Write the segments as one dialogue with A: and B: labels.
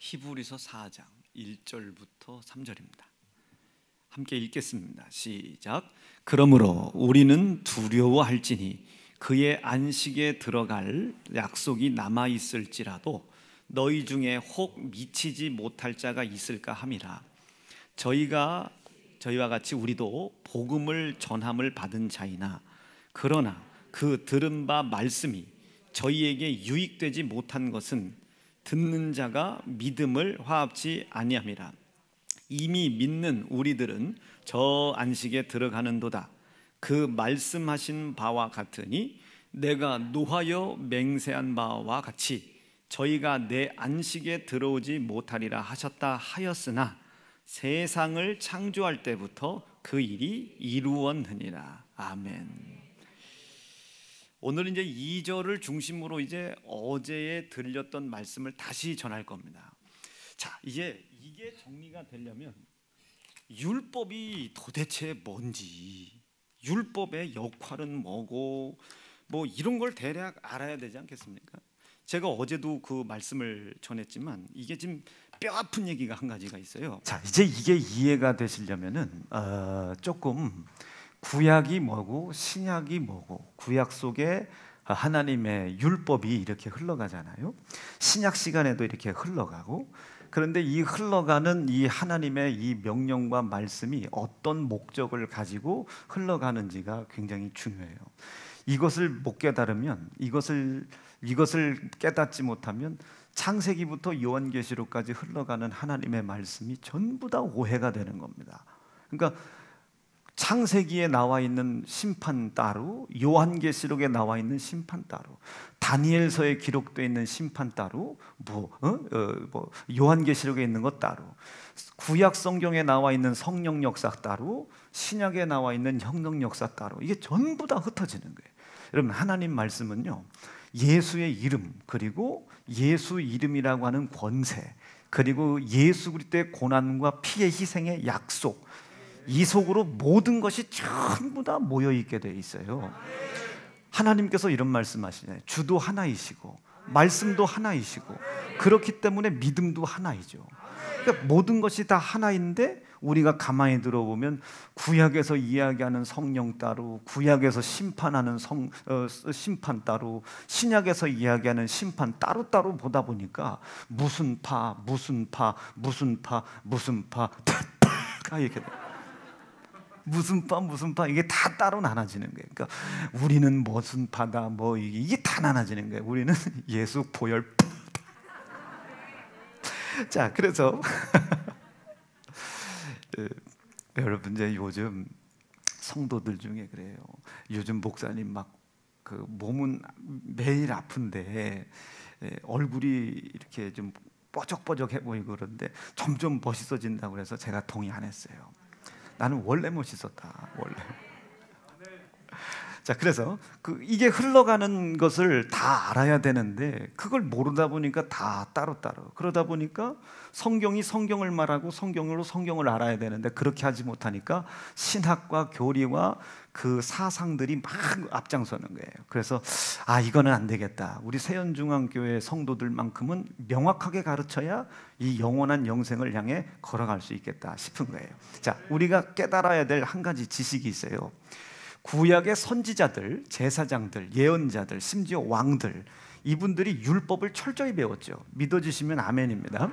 A: 히브리서 4장 1절부터 3절입니다. 함께 읽겠습니다. 시작. 그러므로 우리는 두려워할지니 그의 안식에 들어갈 약속이 남아 있을지라도 너희 중에 혹 미치지 못할 자가 있을까 함이라. 저희와 같이 우리도 복음을 전함을 받은 자이나 그러나 그 들은 바 말씀이 저희에게 유익되지 못한 것은 듣는 자가 믿음을 화합지 아니함이라. 이미 믿는 우리들은 저 안식에 들어가는도다. 그 말씀하신 바와 같으니 내가 노하여 맹세한 바와 같이 저희가 내 안식에 들어오지 못하리라 하셨다 하였으나 세상을 창조할 때부터 그 일이 이루었느니라. 아멘. 오늘은 이제 2절을 중심으로 이제 어제에 들렸던 말씀을 다시 전할 겁니다. 자, 이제 이게 정리가 되려면 율법이 도대체 뭔지, 율법의 역할은 뭐고, 뭐 이런 걸 대략 알아야 되지 않겠습니까? 제가 어제도 그 말씀을 전했지만 이게 지금 뼈 아픈 얘기가 한 가지가 있어요. 자, 이제 이게 이해가 되시려면은 조금 구약이 뭐고 신약이 뭐고, 구약 속에 하나님의 율법이 이렇게 흘러가잖아요. 신약 시간에도 이렇게 흘러가고, 그런데 이 흘러가는 이 하나님의 이 명령과 말씀이 어떤 목적을 가지고 흘러가는지가 굉장히 중요해요. 이것을 못 깨달으면, 이것을 깨닫지 못하면 창세기부터 요한계시록까지 흘러가는 하나님의 말씀이 전부 다 오해가 되는 겁니다. 그러니까 창세기에 나와 있는 심판 따로, 요한계시록에 나와 있는 심판 따로, 다니엘서에 기록되어 있는 심판 따로, 요한계시록에 있는 것 따로, 구약 성경에 나와 있는 성령 역사 따로, 신약에 나와 있는 성령 역사 따로, 이게 전부 다 흩어지는 거예요. 여러분, 하나님 말씀은요, 예수의 이름, 그리고 예수 이름이라고 하는 권세, 그리고 예수 그리스도의 고난과 피의 희생의 약속, 이 속으로 모든 것이 전부 다 모여있게 돼 있어요. 하나님께서 이런 말씀하시잖아요. 주도 하나이시고 말씀도 하나이시고, 그렇기 때문에 믿음도 하나이죠. 그러니까 모든 것이 다 하나인데, 우리가 가만히 들어보면 구약에서 이야기하는 성령 따로, 구약에서 심판하는 심판 따로, 신약에서 이야기하는 심판 따로따로 보다 보니까 무슨 파 이렇게 돼요. 무슨 파 이게 다 따로 나눠지는 거예요. 그러니까 우리는 무슨 파다, 뭐 이게 다 나눠지는 거예요. 우리는 예수 보혈. 자, 그래서 여러분, 이제 요즘 성도들 중에 그래요. 요즘 목사님 막 그 몸은 매일 아픈데 얼굴이 이렇게 좀 뻐적뻐적해 보이고 그런데 점점 멋있어진다고 그래서 제가 동의 안 했어요. 나는 원래 멋있었다, 원래. 자, 그래서 이게 흘러가는 것을 다 알아야 되는데, 그걸 모르다 보니까 다 따로따로, 그러다 보니까 성경이 성경을 말하고 성경으로 성경을 알아야 되는데 그렇게 하지 못하니까 신학과 교리와 그 사상들이 막 앞장서는 거예요. 그래서 이거는 안 되겠다, 우리 세연중앙교회 성도들만큼은 명확하게 가르쳐야 이 영원한 영생을 향해 걸어갈 수 있겠다 싶은 거예요. 자, 우리가 깨달아야 될 한 가지 지식이 있어요. 구약의 선지자들, 제사장들, 예언자들, 심지어 왕들, 이분들이 율법을 철저히 배웠죠. 믿어주시면 아멘입니다.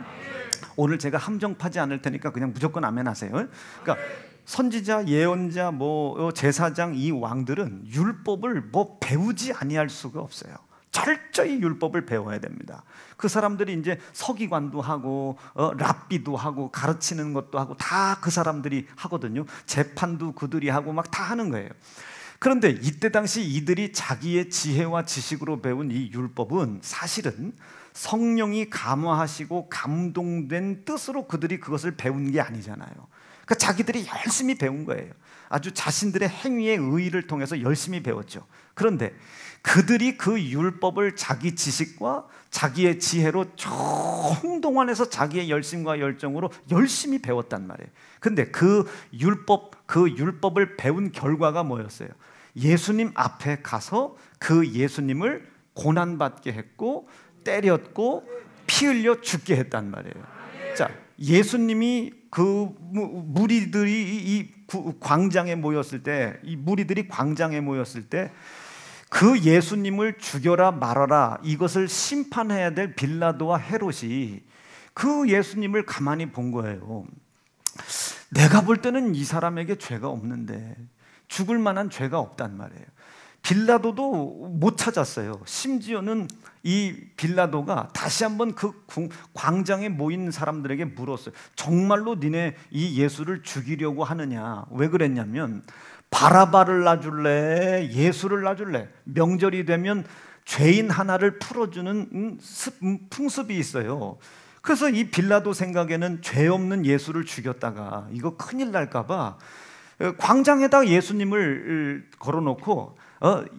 A: 오늘 제가 함정파지 않을 테니까 그냥 무조건 아멘 하세요. 그러니까 선지자, 예언자, 제사장, 이 왕들은 율법을 배우지 아니할 수가 없어요. 철저히 율법을 배워야 됩니다. 그 사람들이 이제 서기관도 하고 랍비도 하고 가르치는 것도 하고 다 그 사람들이 하거든요. 재판도 그들이 하고 막 다 하는 거예요. 그런데 이때 당시 이들이 자기의 지혜와 지식으로 배운 이 율법은 사실은 성령이 감화하시고 감동된 뜻으로 그들이 그것을 배운 게 아니잖아요. 그러니까 자기들이 열심히 배운 거예요. 아주 자신들의 행위의 의의를 통해서 열심히 배웠죠. 그런데 그들이 그 율법을 자기 지식과 자기의 지혜로 총동원해서 자기의 열심과 열정으로 열심히 배웠단 말이에요. 근데 그 율법을 배운 결과가 뭐였어요? 예수님 앞에 가서 그 예수님을 고난받게 했고, 때렸고, 피 흘려 죽게 했단 말이에요. 자, 예수님이 그 무리들이 이 광장에 모였을 때, 이 무리들이 광장에 모였을 때 그 예수님을 죽여라 말아라 이것을 심판해야 될 빌라도와 헤롯이 그 예수님을 가만히 본 거예요. 내가 볼 때는 이 사람에게 죄가 없는데, 죽을 만한 죄가 없단 말이에요. 빌라도도 못 찾았어요. 심지어는 이 빌라도가 다시 한번 그 광장에 모인 사람들에게 물었어요. 정말로 니네 이 예수를 죽이려고 하느냐? 왜 그랬냐면 바라바를 놔줄래? 예수를 놔줄래? 명절이 되면 죄인 하나를 풀어주는 풍습이 있어요. 그래서 이 빌라도 생각에는 죄 없는 예수를 죽였다가 이거 큰일 날까 봐 광장에다가 예수님을 걸어놓고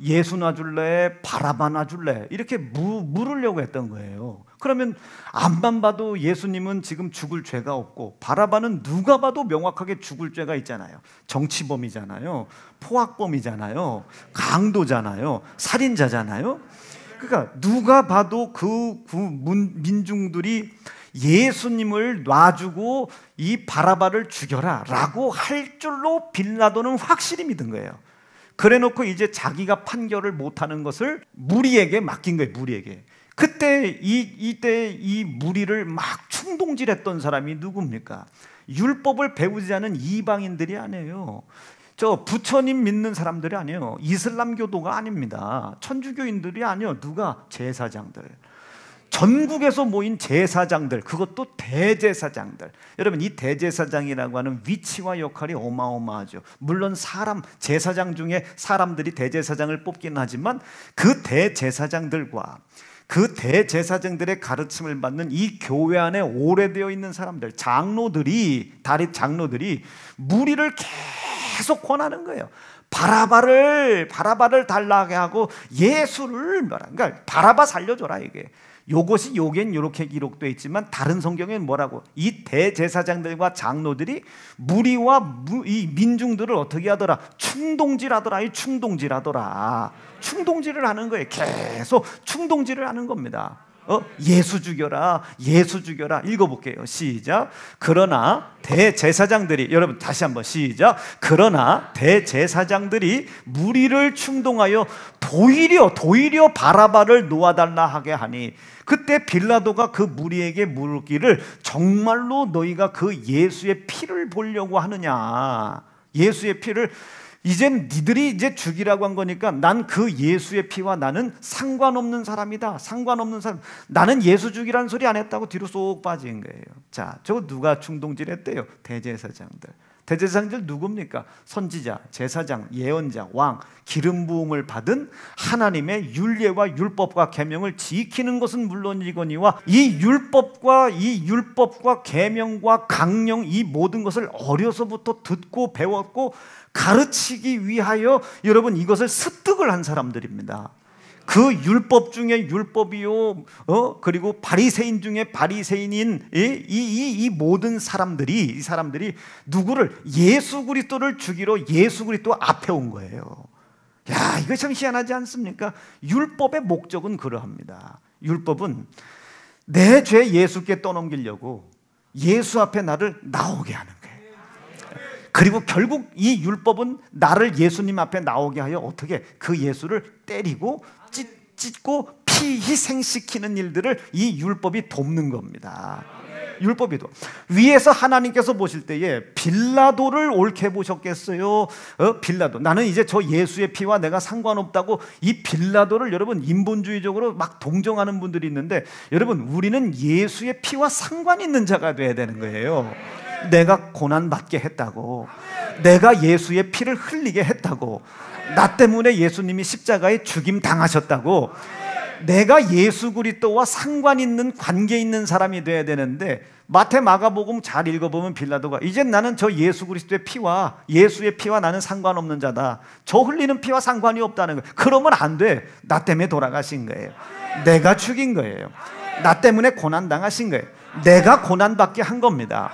A: 예수 놔줄래? 바라바 놔줄래? 이렇게 물으려고 했던 거예요. 그러면 앞만 봐도 예수님은 지금 죽을 죄가 없고, 바라바는 누가 봐도 명확하게 죽을 죄가 있잖아요. 정치범이잖아요, 포악범이잖아요, 강도잖아요, 살인자잖아요. 그러니까 누가 봐도 그 민중들이 예수님을 놔주고 이 바라바를 죽여라 라고 할 줄로 빌라도는 확실히 믿은 거예요. 그래 놓고 이제 자기가 판결을 못하는 것을 무리에게 맡긴 거예요. 무리에게. 그때 이때 이 무리를 막 충동질했던 사람이 누굽니까? 율법을 배우지 않은 이방인들이 아니에요. 저 부처님 믿는 사람들이 아니에요. 이슬람교도가 아닙니다. 천주교인들이 아니에요. 누가? 제사장들. 전국에서 모인 제사장들, 그것도 대제사장들. 여러분, 이 대제사장이라고 하는 위치와 역할이 어마어마하죠. 물론 제사장 중에 사람들이 대제사장을 뽑기는 하지만 그 대제사장들과 그 대제사장들의 가르침을 받는 이 교회 안에 오래되어 있는 사람들, 장로들이 무리를 계속 권하는 거예요. 바라바를 달라게 하고 예수를 그러니까 바라바 살려줘라 이게. 요것이 요겐 이렇게 기록되어 있지만 다른 성경에는 뭐라고? 이 대제사장들과 장로들이 무리와 이 민중들을 어떻게 하더라? 충동질하더라. 충동질을 하는 거예요. 계속 충동질을 하는 겁니다. 예수 죽여라, 예수 죽여라. 읽어볼게요. 시작. 그러나 대제사장들이, 여러분 다시 한번 시작. 그러나 대제사장들이 무리를 충동하여 도리어 바라바를 놓아달라 하게 하니, 그때 빌라도가 그 무리에게 물기를 정말로 너희가 그 예수의 피를 보려고 하느냐? 예수의 피를 이젠 니들이 이제 죽이라고 한 거니까 난 그 예수의 피와 나는 상관없는 사람이다. 상관없는 사람. 나는 예수 죽이라는 소리 안 했다고 뒤로 쏙 빠진 거예요. 자, 저거 누가 충동질했대요? 대제사장들. 대제사장들 누굽니까? 선지자, 제사장, 예언자, 왕, 기름 부음을 받은 하나님의 율례와 율법과 계명을 지키는 것은 물론이거니와 이 율법과 계명과 강령 이 모든 것을 어려서부터 듣고 배웠고 가르치기 위하여 여러분 이것을 습득을 한 사람들입니다. 그 율법 중에 율법이요, 그리고 바리새인 중에 바리새인인 이 모든 사람들이, 이 사람들이 누구를? 예수 그리스도를 죽이러 예수 그리스도 앞에 온 거예요. 야, 이거 참 희한하지 않습니까? 율법의 목적은 그러합니다. 율법은 내 죄 예수께 떠넘기려고 예수 앞에 나를 나오게 하는 거예요. 그리고 결국 이 율법은 나를 예수님 앞에 나오게 하여 어떻게? 그 예수를 때리고 찢고 피희생시키는 일들을 이 율법이 돕는 겁니다. 율법이도 위에서 하나님께서 보실 때에 빌라도를 옳게 보셨겠어요? 빌라도, 나는 이제 저 예수의 피와 내가 상관없다고 이 빌라도를 여러분 인본주의적으로 막 동정하는 분들이 있는데, 여러분 우리는 예수의 피와 상관 있는 자가 돼야 되는 거예요. 내가 고난받게 했다고, 내가 예수의 피를 흘리게 했다고, 나 때문에 예수님이 십자가에 죽임 당하셨다고, 내가 예수 그리스도와 상관 있는 관계 있는 사람이 돼야 되는데, 마태 마가복음 잘 읽어보면 빌라도가 이젠 나는 저 예수 그리스도의 피와 예수의 피와 나는 상관없는 자다, 저 흘리는 피와 상관이 없다는 거예요. 그러면 안 돼. 나 때문에 돌아가신 거예요. 내가 죽인 거예요. 나 때문에 고난 당하신 거예요. 내가 고난받게 한 겁니다.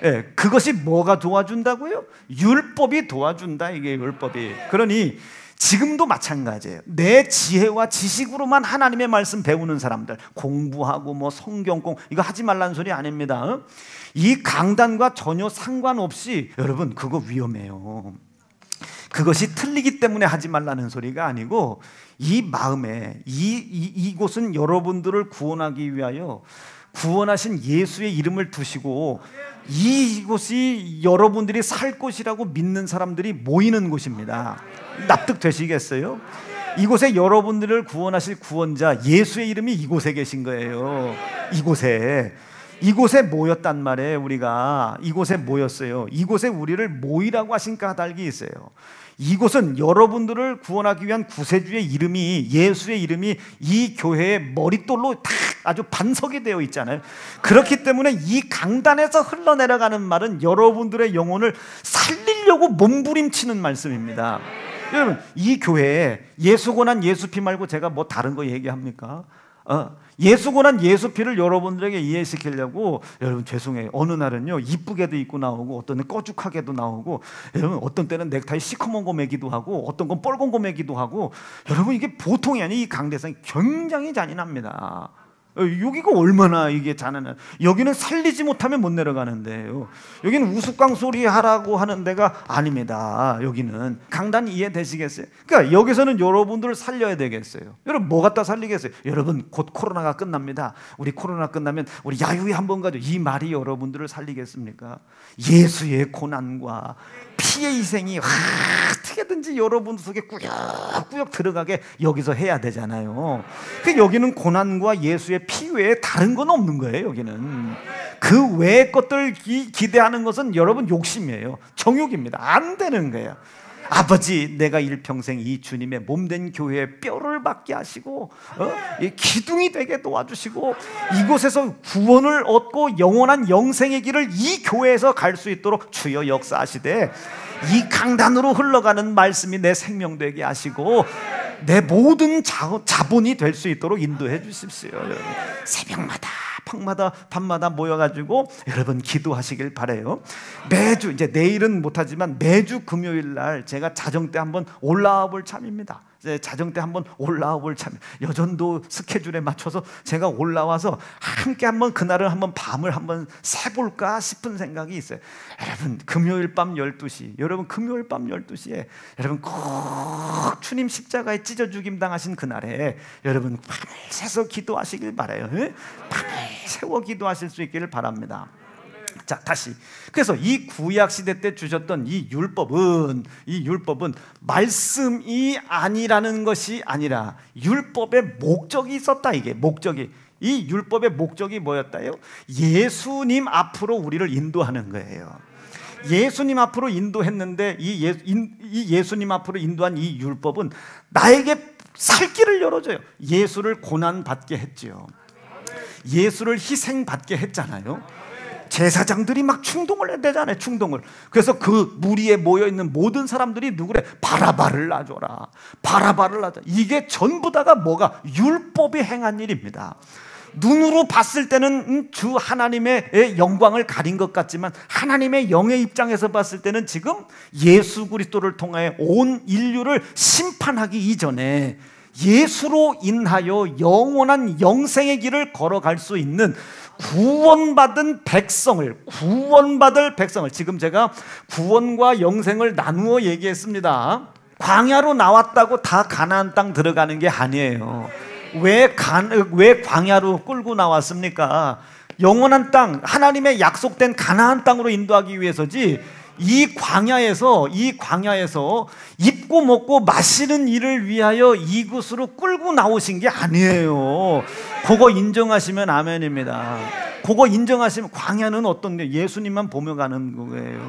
A: 예, 그것이 뭐가 도와준다고요? 율법이 도와준다. 이게 율법이. 그러니
B: 지금도 마찬가지예요. 내 지혜와 지식으로만 하나님의 말씀 배우는 사람들, 공부하고 뭐 성경공 이거 하지 말라는 소리 아닙니다. 이 강단과 전혀 상관없이 여러분 그거 위험해요. 그것이 틀리기 때문에 하지 말라는 소리가 아니고 이 마음에 이곳은 여러분들을 구원하기 위하여 구원하신 예수의 이름을 두시고 이곳이 여러분들이 살 곳이라고 믿는 사람들이 모이는 곳입니다. 납득되시겠어요? 이곳에 여러분들을 구원하실 구원자 예수의 이름이 이곳에 계신 거예요. 이곳에 모였단 말이에요. 우리가 이곳에 모였어요. 이곳에 우리를 모이라고 하신 까닭이 있어요. 이곳은 여러분들을 구원하기 위한 구세주의 이름이, 예수의 이름이 이 교회의 머릿돌로 다 아주 반석이 되어 있잖아요. 그렇기 때문에 이 강단에서 흘러내려가는 말은 여러분들의 영혼을 살리려고 몸부림치는 말씀입니다. 여러분, 이 교회에 예수 고난 예수 피 말고 제가 뭐 다른 거 얘기합니까? 예수 고난 예수 피를 여러분들에게 이해시키려고, 여러분 죄송해요, 어느 날은요 이쁘게도 입고 나오고 어떤 때는 꺼죽하게도 나오고, 여러분 어떤 때는 넥타이 시커먼 거 매기도 하고 어떤 건 뻘건 거 매기도 하고, 여러분 이게 보통이 아니에요. 이 강대상이 굉장히 잔인합니다. 여기가 얼마나 이게 잔인한, 여기는 살리지 못하면 못 내려가는데요. 여기는 우스꽝 소리 하라고 하는 데가 아닙니다. 여기는 강단 이해되시겠어요? 그러니까 여기서는 여러분들을 살려야 되겠어요. 여러분 뭐 갖다 살리겠어요? 여러분 곧 코로나가 끝납니다. 우리 코로나 끝나면 우리 야유회 한번 가죠. 이 말이 여러분들을 살리겠습니까? 예수의 고난과 피의 희생이 어떻게든지 여러분 속에 꾸역꾸역 들어가게 여기서 해야 되잖아요. 여기는 고난과 예수의 피 외에 다른 건 없는 거예요. 여기는 그 외의 것들 기대하는 것은 여러분 욕심이에요. 정욕입니다. 안 되는 거예요. 아버지, 내가 일평생 이 주님의 몸된 교회에 뼈를 받게 하시고 기둥이 되게 도와주시고 이곳에서 구원을 얻고 영원한 영생의 길을 이 교회에서 갈 수 있도록 주여 역사하시되, 이 강단으로 흘러가는 말씀이 내 생명 되게 하시고 내 모든 자본이 될 수 있도록 인도해 주십시오. 여러분 새벽마다 밤마다 모여가지고 여러분 기도하시길 바라요. 매주, 이제 내일은 못하지만 매주 금요일 날 제가 자정 때 한번 올라와 볼 참입니다. 자정 때 한번 올라와 볼 참, 여전도 스케줄에 맞춰서 제가 올라와서 함께 한번 그날을 한번 밤을 한번 새볼까 싶은 생각이 있어요. 여러분 금요일 밤 12시, 여러분 금요일 밤 12시에 여러분 꼭 주님 십자가에 찢어 죽임 당하신 그날에 여러분 밤을 새서 기도하시길 바라요. 밤을 새워 기도하실 수 있기를 바랍니다. 자, 다시. 그래서 이 구약 시대 때 주셨던 이 율법은 말씀이 아니라는 것이 아니라 율법의 목적이 있었다. 이게 목적이, 이 율법의 목적이 뭐였다요? 예수님 앞으로 우리를 인도하는 거예요. 예수님 앞으로 인도했는데 이 예수님 앞으로 인도한 이 율법은 나에게 살 길을 열어줘요. 예수를 고난받게 했지요. 예수를 희생받게 했잖아요. 제사장들이 막 충동을 해대잖아요. 충동을. 그래서 그 무리에 모여있는 모든 사람들이 누구래? 바라바를 놔줘라, 바라바를 놔줘. 이게 전부 다가 뭐가? 율법이 행한 일입니다. 눈으로 봤을 때는 주 하나님의 영광을 가린 것 같지만 하나님의 영의 입장에서 봤을 때는 지금 예수 그리스도를 통하여 온 인류를 심판하기 이전에 예수로 인하여 영원한 영생의 길을 걸어갈 수 있는 구원받을 백성을, 지금 제가 구원과 영생을 나누어 얘기했습니다. 광야로 나왔다고 다 가나안 땅 들어가는 게 아니에요. 왜 광야로 끌고 나왔습니까? 영원한 땅, 하나님의 약속된 가나안 땅으로 인도하기 위해서지, 이 광야에서 입고 먹고 마시는 일을 위하여 이곳으로 끌고 나오신 게 아니에요. 그거 인정하시면 아멘입니다. 그거 인정하시면, 광야는 어떤 게 예수님만 보며 가는 거예요.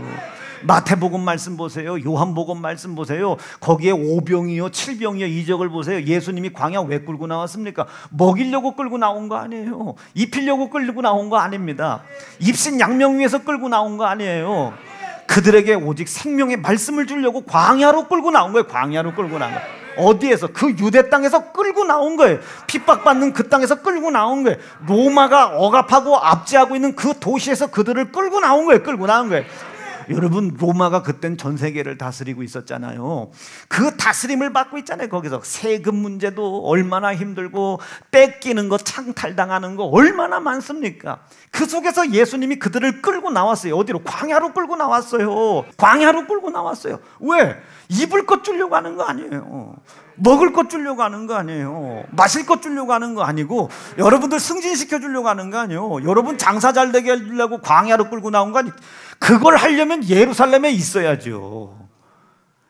B: 마태복음 말씀 보세요. 요한복음 말씀 보세요. 거기에 5병이요 7병이요 이적을 보세요. 예수님이 광야 왜 끌고 나왔습니까? 먹이려고 끌고 나온 거 아니에요. 입히려고 끌고 나온 거 아닙니다. 입신양명 위해서 끌고 나온 거 아니에요. 그들에게 오직 생명의 말씀을 주려고 광야로 끌고 나온 거예요. 광야로 끌고 나온 거예요. 어디에서? 그 유대 땅에서 끌고 나온 거예요. 핍박받는 그 땅에서 끌고 나온 거예요. 로마가 억압하고 압제하고 있는 그 도시에서 그들을 끌고 나온 거예요. 끌고 나온 거예요. 여러분 로마가 그땐 전 세계를 다스리고 있었잖아요. 그 다스림을 받고 있잖아요. 거기서 세금 문제도 얼마나 힘들고 뺏기는 거, 창탈당하는 거 얼마나 많습니까? 그 속에서 예수님이 그들을 끌고 나왔어요. 어디로? 광야로 끌고 나왔어요. 광야로 끌고 나왔어요. 왜? 입을 것 주려고 하는 거 아니에요. 먹을 것 주려고 하는 거 아니에요. 마실 것 주려고 하는 거 아니고, 여러분들 승진시켜 주려고 하는 거 아니에요. 여러분 장사 잘 되게 하려고 광야로 끌고 나온 거 아니에요. 그걸 하려면 예루살렘에 있어야죠.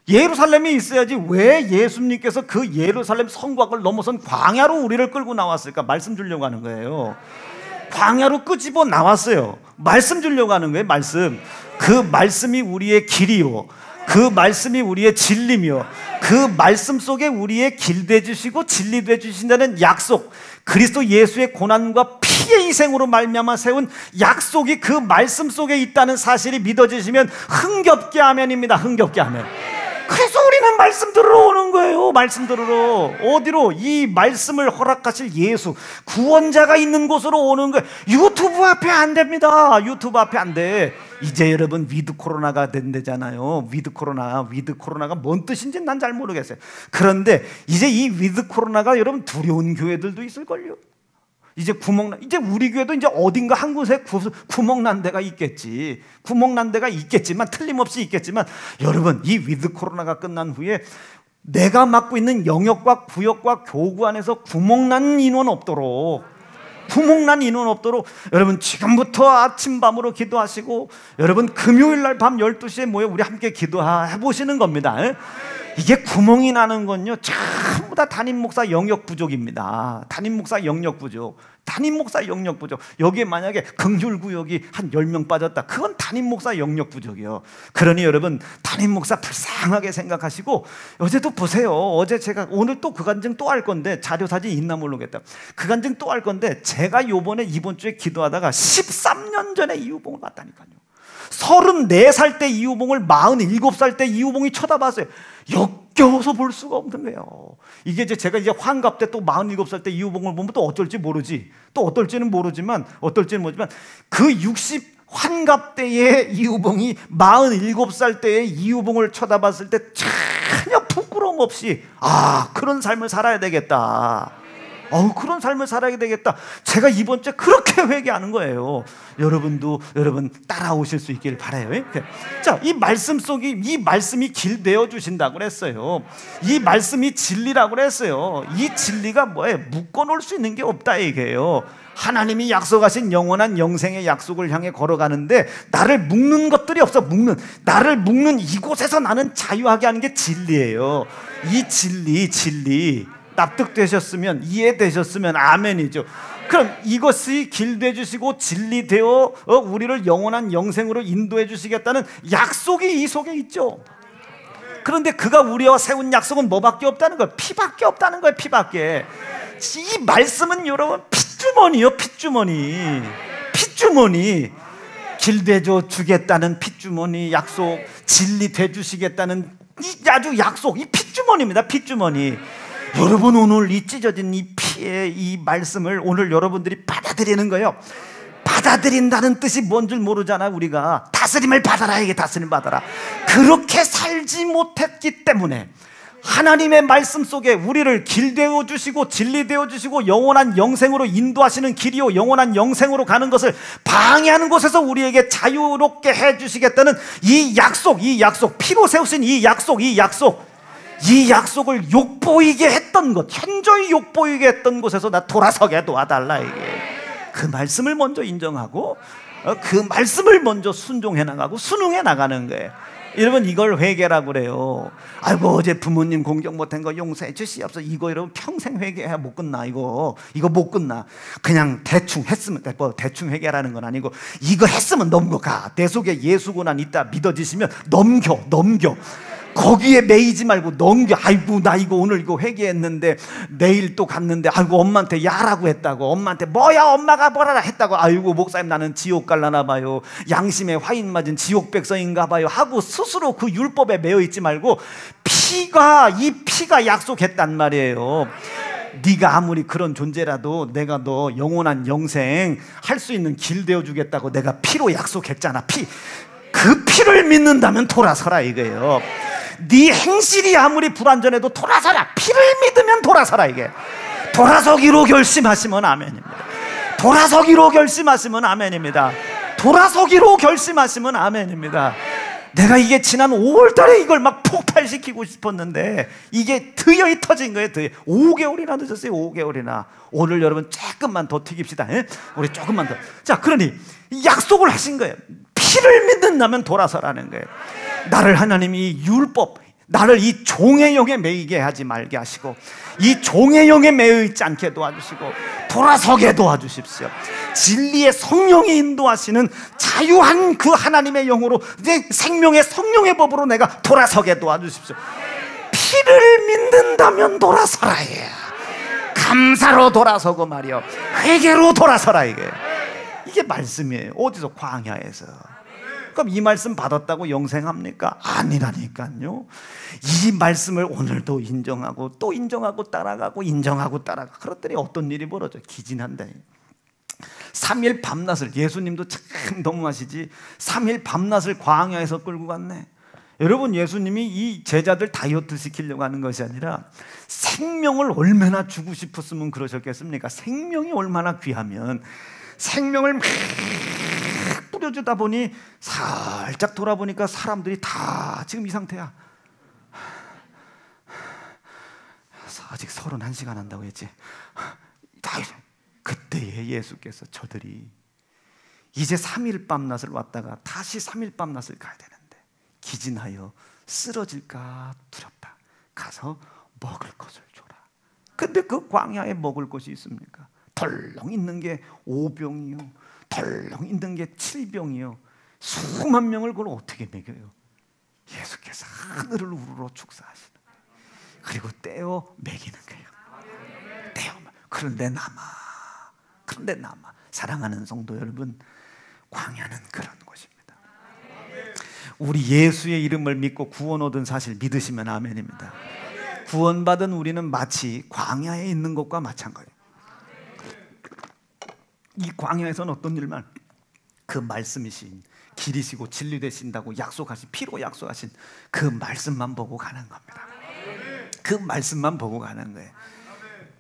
B: 예루살렘에 있어야지. 왜 예수님께서 그 예루살렘 성곽을 넘어선 광야로 우리를 끌고 나왔을까? 말씀 주려고 하는 거예요. 광야로 끄집어 나왔어요. 말씀 주려고 하는 거예요. 말씀. 그 말씀이 우리의 길이요, 그 말씀이 우리의 진리며, 그 말씀 속에 우리의 길 되주시고 진리 되주신다는 약속, 그리스도 예수의 고난과 피의 희생으로 말미암아 세운 약속이 그 말씀 속에 있다는 사실이 믿어지시면 흥겹게 아멘입니다. 흥겹게 아멘. 그래서 우리는 말씀 들으러 오는 거예요. 말씀 들으러. 어디로? 이 말씀을 허락하실 예수, 구원자가 있는 곳으로 오는 거예요. 유튜브 앞에 안 됩니다. 유튜브 앞에 안 돼. 이제 여러분 위드 코로나가 된대잖아요. 위드 코로나가 뭔 뜻인지 난 잘 모르겠어요. 그런데 이제 이 위드 코로나가 여러분 두려운 교회들도 있을걸요. 이제 이제 우리 교회도 이제 어딘가 한 곳에 구멍 난 데가 있겠지. 구멍 난 데가 있겠지만, 틀림없이 있겠지만, 여러분 이 위드 코로나가 끝난 후에 내가 맡고 있는 영역과 구역과 교구 안에서 구멍 난 인원 없도록, 여러분 지금부터 아침밤으로 기도하시고, 여러분 금요일 날 밤 12시에 모여 우리 함께 기도해 보시는 겁니다. 이게 구멍이 나는 건요, 전부 다 담임 목사 영역 부족입니다. 담임 목사 영역 부족. 여기에 만약에 긍휼 구역이 한 10명 빠졌다, 그건 담임 목사 영역 부족이에요. 그러니 여러분 담임 목사 불쌍하게 생각하시고, 어제도 보세요. 어제 제가 오늘 또 그 간증 또 할 건데, 자료 사진 있나 모르겠다. 그 간증 또 할 건데, 제가 이번 주에 기도하다가 13년 전에 이후봉을 봤다니까요. 34살 때 이후봉을 47살 때 이후봉이 쳐다봤어요. 역겨워서 볼 수가 없는 거예요. 이게 이제 제가 이제 환갑 때 또 47살 때 이후봉을 보면 또 어떨지는 모르지만 그 60 환갑 때의 이후봉이 47살 때의 이후봉을 쳐다봤을 때 전혀 부끄러움 없이, 그런 삶을 살아야 되겠다. 그런 삶을 살아야 되겠다. 제가 이번 주에 그렇게 회개하는 거예요. 여러분 따라오실 수 있길 바라요. 자, 이 말씀 속에, 이 말씀이 길 되어 주신다고 그랬어요. 이 말씀이 진리라고 그랬어요. 이 진리가 뭐예요? 묶어놓을 수 있는 게 없다 이게요. 하나님이 약속하신 영원한 영생의 약속을 향해 걸어가는데 나를 묶는 것들이 없어. 나를 묶는 이곳에서 나는 자유하게 하는 게 진리예요. 이 진리 납득되셨으면, 이해되셨으면 아멘이죠. 그럼 이것이 길 되주시고 진리 되어 우리를 영원한 영생으로 인도해 주시겠다는 약속이 이 속에 있죠. 그런데 그가 우리와 세운 약속은 뭐밖에 없다는 거예요? 피밖에 없다는 거예요. 피밖에. 이 말씀은 여러분 핏주머니요. 핏주머니. 길 되줘 주겠다는 핏주머니 약속, 진리 돼 주시겠다는 이 아주 약속, 이 핏주머니입니다. 핏주머니. 여러분 오늘 이 찢어진 이 피의 이 말씀을 오늘 여러분들이 받아들이는 거예요. 받아들인다는 뜻이 뭔 줄 모르잖아. 우리가 다스림을 받아라. 이게 다스림 받아라. 그렇게 살지 못했기 때문에 하나님의 말씀 속에 우리를 길 되어 주시고 진리 되어 주시고 영원한 영생으로 인도하시는 길이요, 영원한 영생으로 가는 것을 방해하는 곳에서 우리에게 자유롭게 해 주시겠다는 이 약속, 피로 세우신 이 약속을 욕보이게 했던 것, 현저히 욕보이게 했던 곳에서 나 돌아서게 도와달라. 이게 그 말씀을 먼저 인정하고 그 말씀을 먼저 순종해 나가고 순응해 나가는 거예요. 여러분 이걸 회개라고 그래요. 어제 부모님 공격 못한 거 용서해 주시옵소서. 이거 여러분 평생 회개해야 못 끝나. 이거 못 끝나. 그냥 대충 했으면, 대충 회개라는 건 아니고 이거 했으면 넘어가. 내 속에 예수 고난 있다 믿어지시면 넘겨. 거기에 매이지 말고 넘겨. 나 이거 오늘 이거 회개했는데 내일 또 갔는데 엄마한테 야라고 했다고, 엄마한테 뭐야 엄마가 뭐라라 했다고, 목사님 나는 지옥 갈라나 봐요, 양심에 화인 맞은 지옥 백성인가 봐요 하고 스스로 그 율법에 매여 있지 말고 이 피가 약속했단 말이에요. 네가 아무리 그런 존재라도 내가 너 영원한 영생 할 수 있는 길 되어 주겠다고 내가 피로 약속했잖아. 그 그 피를 믿는다면 돌아서라 이거예요. 네 행실이 아무리 불완전해도 돌아서라. 피를 믿으면 돌아서라 이게. 돌아서기로 결심하시면 아멘입니다. 돌아서기로 결심하시면 아멘입니다. 돌아서기로 결심하시면 아멘입니다. 내가 이게 지난 5월 달에 이걸 막 폭발시키고 싶었는데 이게 드여이 터진 거예요. 5개월이나 늦었어요. 5개월이나. 오늘 여러분 조금만 더 튀깁시다. 예? 우리 조금만 더. 자, 그러니 약속을 하신 거예요. 피를 믿는다면 돌아서라는 거예요. 나를 하나님이 율법, 나를 이 종의 영에 매이게 하지 말게 하시고 이 종의 영에 매여 있지 않게 도와주시고 돌아서게 도와주십시오. 진리의 성령이 인도하시는 자유한 그 하나님의 영으로 내 생명의 성령의 법으로 내가 돌아서게 도와주십시오. 피를 믿는다면 돌아서라 해. 감사로 돌아서고 말이요, 회개로 돌아서라 이게 말씀이에요. 어디서? 광야에서. 그럼 이 말씀 받았다고 영생합니까? 아니라니까요. 이 말씀을 오늘도 인정하고 또 인정하고 따라가고 인정하고 따라가. 그랬더니 어떤 일이 벌어져? 기진한다. 3일 밤낮을, 예수님도 참 너무하시지, 3일 밤낮을 광야에서 끌고 갔네. 여러분, 예수님이 이 제자들 다이어트 시키려고 하는 것이 아니라 생명을 얼마나 주고 싶었으면 그러셨겠습니까? 생명이 얼마나 귀하면 생명을 막 뿌려주다 보니 살짝 돌아보니까 사람들이 다 지금 이 상태야. 아직 31시간 한다고 했지. 그때에 예수께서 저들이 이제 3일 밤낮을 왔다가 다시 3일 밤낮을 가야 되는데 기진하여 쓰러질까 두렵다. 가서 먹을 것을 줘라. 근데 그 광야에 먹을 것이 있습니까? 덜렁 있는 게 5병이요, 덜렁 있는 게 7병이요. 수만 명을 그걸 어떻게 먹여요? 예수께서 하늘을 우러러 축사하시는 거예요. 그리고 떼어 먹이는 거예요. 떼어. 그런데 남아. 사랑하는 성도 여러분, 광야는 그런 곳입니다. 우리 예수의 이름을 믿고 구원 얻은 사실 믿으시면 아멘입니다. 구원받은 우리는 마치 광야에 있는 것과 마찬가지예요. 이 광야에서는 어떤 일만, 그 말씀이신, 길이시고 진리 되신다고 약속하신, 피로 약속하신 그 말씀만 보고 가는 겁니다. 그 말씀만 보고 가는 거예요.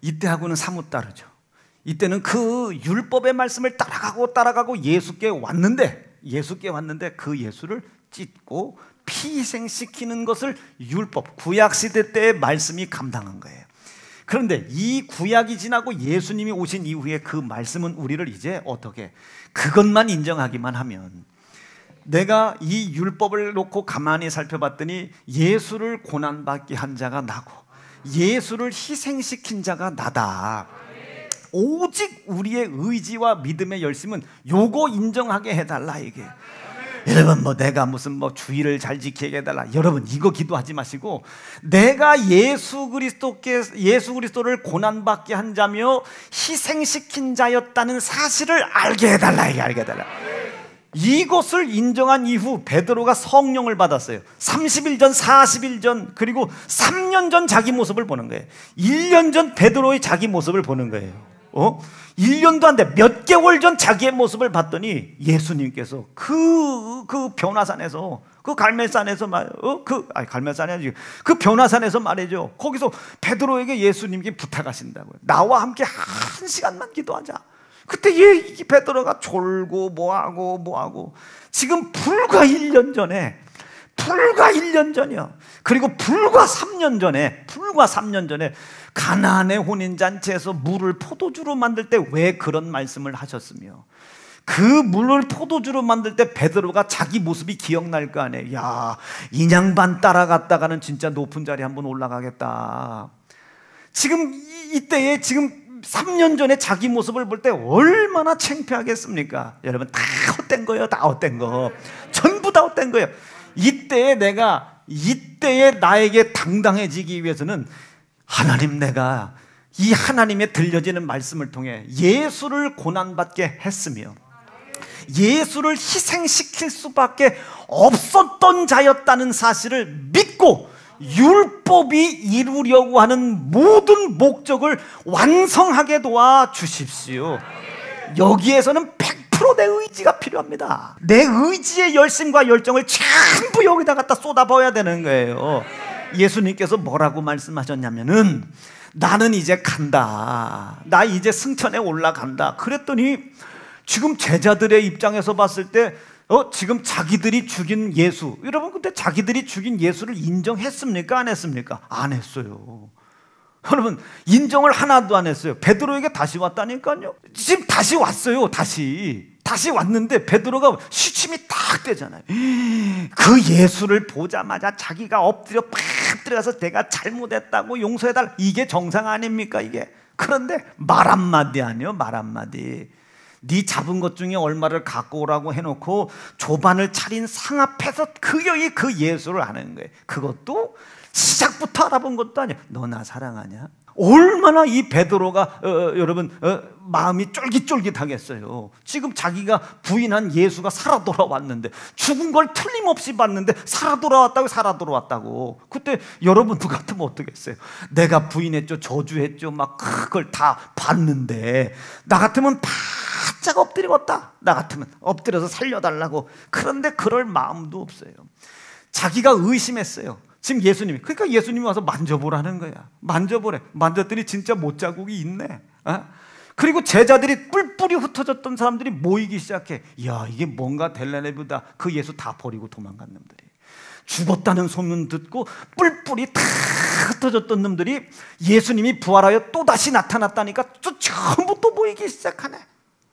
B: 이때하고는 사뭇 다르죠. 이때는 그 율법의 말씀을 따라가고 예수께 왔는데 그 예수를 찢고 피생시키는 것을 율법, 구약시대 때의 말씀이 감당한 거예요. 그런데 이 구약이 지나고 예수님이 오신 이후에 그 말씀은 우리를 이제 어떻게, 그것만 인정하기만 하면, 내가 이 율법을 놓고 가만히 살펴봤더니 예수를 고난받게 한 자가 나고 예수를 희생시킨 자가 나다. 오직 우리의 의지와 믿음의 열심은 요거 인정하게 해달라 이게. 여러분, 내가 무슨 주의를 잘 지키게 해달라, 여러분 이거 기도하지 마시고, 내가 예수 그리스도를 고난받게 한 자며 희생시킨 자였다는 사실을 알게 해달라 이게. 알게 해달라. 이것을 인정한 이후 베드로가 성령을 받았어요. 30일 전, 40일 전, 그리고 3년 전 자기 모습을 보는 거예요. 1년 전 베드로의 자기 모습을 보는 거예요. 1년도 안 돼, 몇 개월 전 자기의 모습을 봤더니 예수님께서 그 변화산에서, 그 갈멜산에서 갈멜산이 아니지, 그 변화산에서 말이죠. 거기서 베드로에게 예수님께 부탁하신다고요. 나와 함께 1시간만 기도하자. 그때 이 베드로가 졸고 뭐하고 지금 불과 1년 전이요. 그리고 불과 3년 전에 가나안의 혼인잔치에서 물을 포도주로 만들 때 왜 그런 말씀을 하셨으며, 그 물을 포도주로 만들 때 베드로가 자기 모습이 기억날 거 아니에요. 야, 인양반 따라갔다가는 진짜 높은 자리 한번 올라가겠다. 지금 이때에 지금 3년 전에 자기 모습을 볼 때 얼마나 창피하겠습니까? 여러분, 다 헛된 거예요. 다 헛된 거. 전부 다 헛된 거예요. 이때에 나에게 당당해지기 위해서는 하나님, 내가 이 하나님의 들려지는 말씀을 통해 예수를 고난받게 했으며 예수를 희생시킬 수밖에 없었던 자였다는 사실을 믿고 율법이 이루려고 하는 모든 목적을 완성하게 도와주십시오. 여기에서는 100% 내 의지가 필요합니다. 내 의지의 열심과 열정을 전부 여기다 갖다 쏟아부어야 되는 거예요. 예수님께서 뭐라고 말씀하셨냐면은 나는 이제 간다. 나 이제 승천에 올라간다. 그랬더니 지금 제자들의 입장에서 봤을 때 지금 자기들이 죽인 예수, 여러분 근데 자기들이 죽인 예수를 인정했습니까? 안 했습니까? 안 했어요. 여러분 인정을 하나도 안 했어요. 베드로에게 다시 왔다니까요. 지금 다시 왔어요. 다시 왔는데 베드로가 시침이 딱 되잖아요. 그 예수를 보자마자 자기가 엎드려 팍 들어가서 내가 잘못했다고 용서해달라. 이게 정상 아닙니까 이게? 그런데 말 한마디 아니요, 말 한마디. 네 잡은 것 중에 얼마를 갖고 오라고 해놓고 조반을 차린 상 앞에서 그 여이 그 예수를 하는 거예요. 그것도 시작부터 알아본 것도 아니에요. 너 나 사랑하냐? 얼마나 이 베드로가 여러분 마음이 쫄깃쫄깃하겠어요. 지금 자기가 부인한 예수가 살아 돌아왔는데, 죽은 걸 틀림없이 봤는데 살아 돌아왔다고. 그때 여러분들 같으면 어떻겠어요? 내가 부인했죠, 저주했죠, 막 그걸 다 봤는데 나 같으면 바짝 엎드리겠다. 나 같으면 엎드려서 살려달라고. 그런데 그럴 마음도 없어요. 자기가 의심했어요. 지금 예수님이, 그러니까 예수님이 와서 만져보라는 거야. 만져보래. 만졌더니 진짜 못자국이 있네. 그리고 제자들이 뿔뿔이 흩어졌던 사람들이 모이기 시작해. 야, 이게 뭔가 될래나 보다. 그 예수 다 버리고 도망간 놈들이, 죽었다는 소문 듣고 뿔뿔이 다 흩어졌던 놈들이 예수님이 부활하여 또다시 나타났다니까 또 전부 또 모이기 시작하네.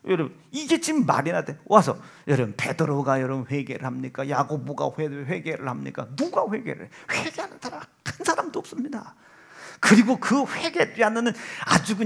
B: 여러분 이게 지금 말이나 돼. 와서 여러분 베드로가 여러분 회개를 합니까? 야고보가 회개를 합니까? 누가 회개를 해? 회개하는 사람 한 사람도 없습니다. 그리고 그 회개하지 않는 아주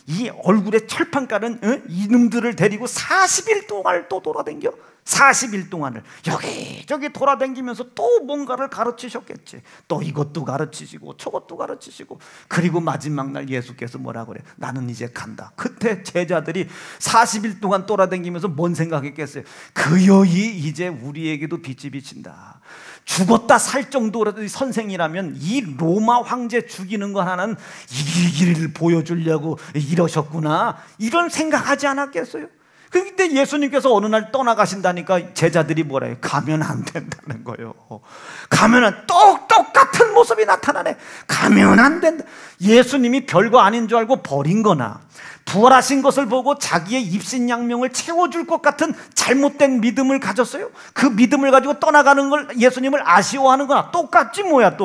B: 이 얼굴에 철판 깔은 이놈들을 데리고 40일 동안을 또 돌아다녀. 40일 동안을 여기저기 돌아다니면서 또 뭔가를 가르치셨겠지. 또 이것도 가르치시고 저것도 가르치시고. 그리고 마지막 날 예수께서 뭐라고 그래? 나는 이제 간다. 그때 제자들이 40일 동안 돌아다니면서 뭔 생각했겠어요? 그 여이 이제 우리에게도 빛이 비친다. 죽었다 살 정도의 선생이라면 이 로마 황제 죽이는 거 하나는 이기기를 보여주려고 이러셨구나, 이런 생각하지 않았겠어요? 그런데 예수님께서 어느 날 떠나가신다니까 제자들이 뭐라 해요? 가면 안 된다는 거예요. 가면은 똑같은 모습이 나타나네. 가면 안 된다. 예수님이 별거 아닌 줄 알고 버린 거나 부활하신 것을 보고 자기의 입신양명을 채워줄 것 같은 잘못된 믿음을 가졌어요. 그 믿음을 가지고 떠나가는 걸 예수님을 아쉬워하는 거나 똑같지 뭐야.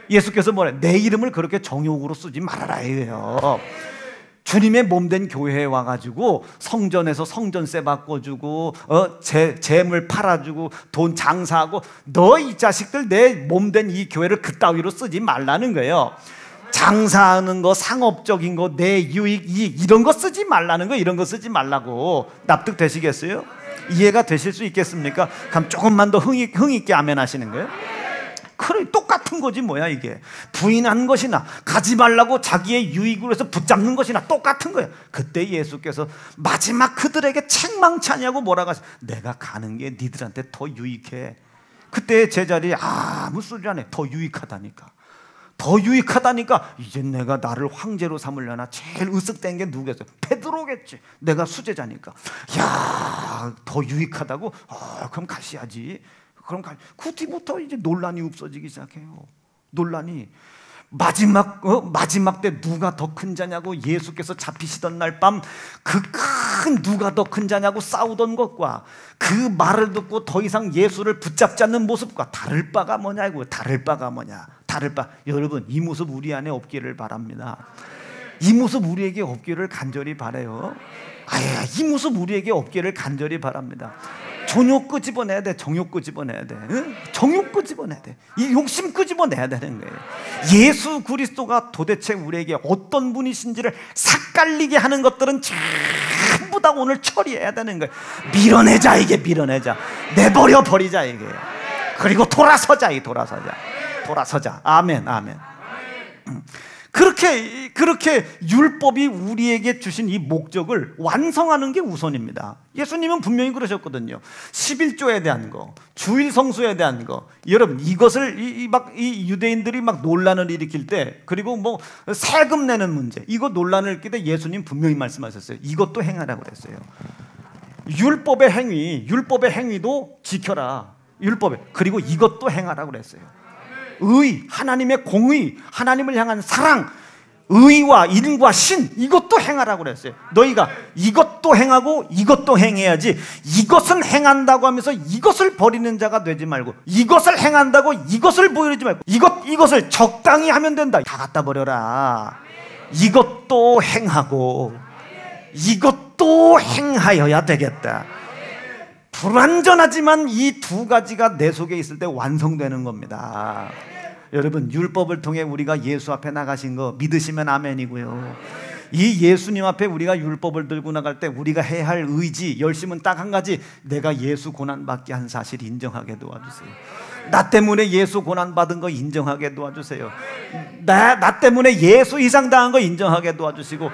B: 예수께서 뭐래? 내 이름을 그렇게 정욕으로 쓰지 말아라 이래요. 주님의 몸된 교회에 와가지고 성전에서 성전세 바꿔주고 재물 팔아주고 돈 장사하고, 너 이 자식들 내 몸된 이 교회를 그따위로 쓰지 말라는 거예요. 장사하는 거, 상업적인 거, 내 유익, 이익 이런 거 쓰지 말라는 거. 이런 거 쓰지 말라고. 납득되시겠어요? 이해가 되실 수 있겠습니까? 그럼 조금만 더 흥 있게 아멘 하시는 거예요? 그래, 똑같은 거지 뭐야 이게. 부인한 것이나 가지 말라고 자기의 유익으로 해서 붙잡는 것이나 똑같은 거야. 그때 예수께서 마지막 그들에게 책망치 아니하고 뭐라고 하세요? 내가 가는 게 니들한테 더 유익해. 그때 제자들이 아무 소리 안 해. 더 유익하다니까. 이제 내가 나를 황제로 삼으려나. 제일 으쓱된 게 누구겠어요? 베드로겠지. 내가 수제자니까. 야, 더 유익하다고? 그럼 가셔야지. 그 뒤부터 이제 논란이 없어지기 시작해요. 논란이. 마지막 때 누가 더 큰 자냐고 예수께서 잡히시던 날 밤 그 큰 누가 더 큰 자냐고 싸우던 것과 그 말을 듣고 더 이상 예수를 붙잡지 않는 모습과 다를 바가 뭐냐고. 여러분 이 모습 우리 안에 없기를 바랍니다. 이 모습 우리에게 없기를 간절히 바라요. 이 모습 우리에게 없기를 간절히 바랍니다. 정욕 끄집어내야 돼. 응? 정욕 끄집어내야 돼. 이 욕심 끄집어내야 되는 거예요. 예수 그리스도가 도대체 우리에게 어떤 분이신지를 삭갈리게 하는 것들은 전부 다 오늘 처리해야 되는 거예요. 밀어내자. 내버려 버리자 이게. 그리고 돌아서자. 아멘. 그렇게 율법이 우리에게 주신 이 목적을 완성하는 게 우선입니다. 예수님은 분명히 그러셨거든요. 11조에 대한 거, 주일 성수에 대한 거. 여러분, 이것을 이 유대인들이 막 논란을 일으킬 때, 그리고 뭐 세금 내는 문제, 이거 논란을 일으킬 때 예수님 분명히 말씀하셨어요. 이것도 행하라고 그랬어요. 율법의 행위도 지켜라. 그리고 이것도 행하라고 그랬어요. 의, 하나님의 공의, 하나님을 향한 사랑, 의와 인과 신, 이것도 행하라고 그랬어요. 너희가 이것도 행하고 이것도 행해야지, 이것은 행한다고 하면서 이것을 버리는 자가 되지 말고, 이것을 행한다고 이것을 버리지 말고, 이것을 적당히 하면 된다. 다 갖다 버려라. 이것도 행하고 이것도 행하여야 되겠다. 불완전하지만 이 두 가지가 내 속에 있을 때 완성되는 겁니다. 여러분, 율법을 통해 우리가 예수 앞에 나가신 거 믿으시면 아멘이고요. 이 예수님 앞에 우리가 율법을 들고 나갈 때 우리가 해야 할 의지, 열심은 딱 한 가지, 내가 예수 고난받게 한 사실 인정하게 도와주세요. 나 때문에 예수 고난받은 거 인정하게 도와주세요. 나 때문에 예수 희생당한 거 인정하게 도와주시고,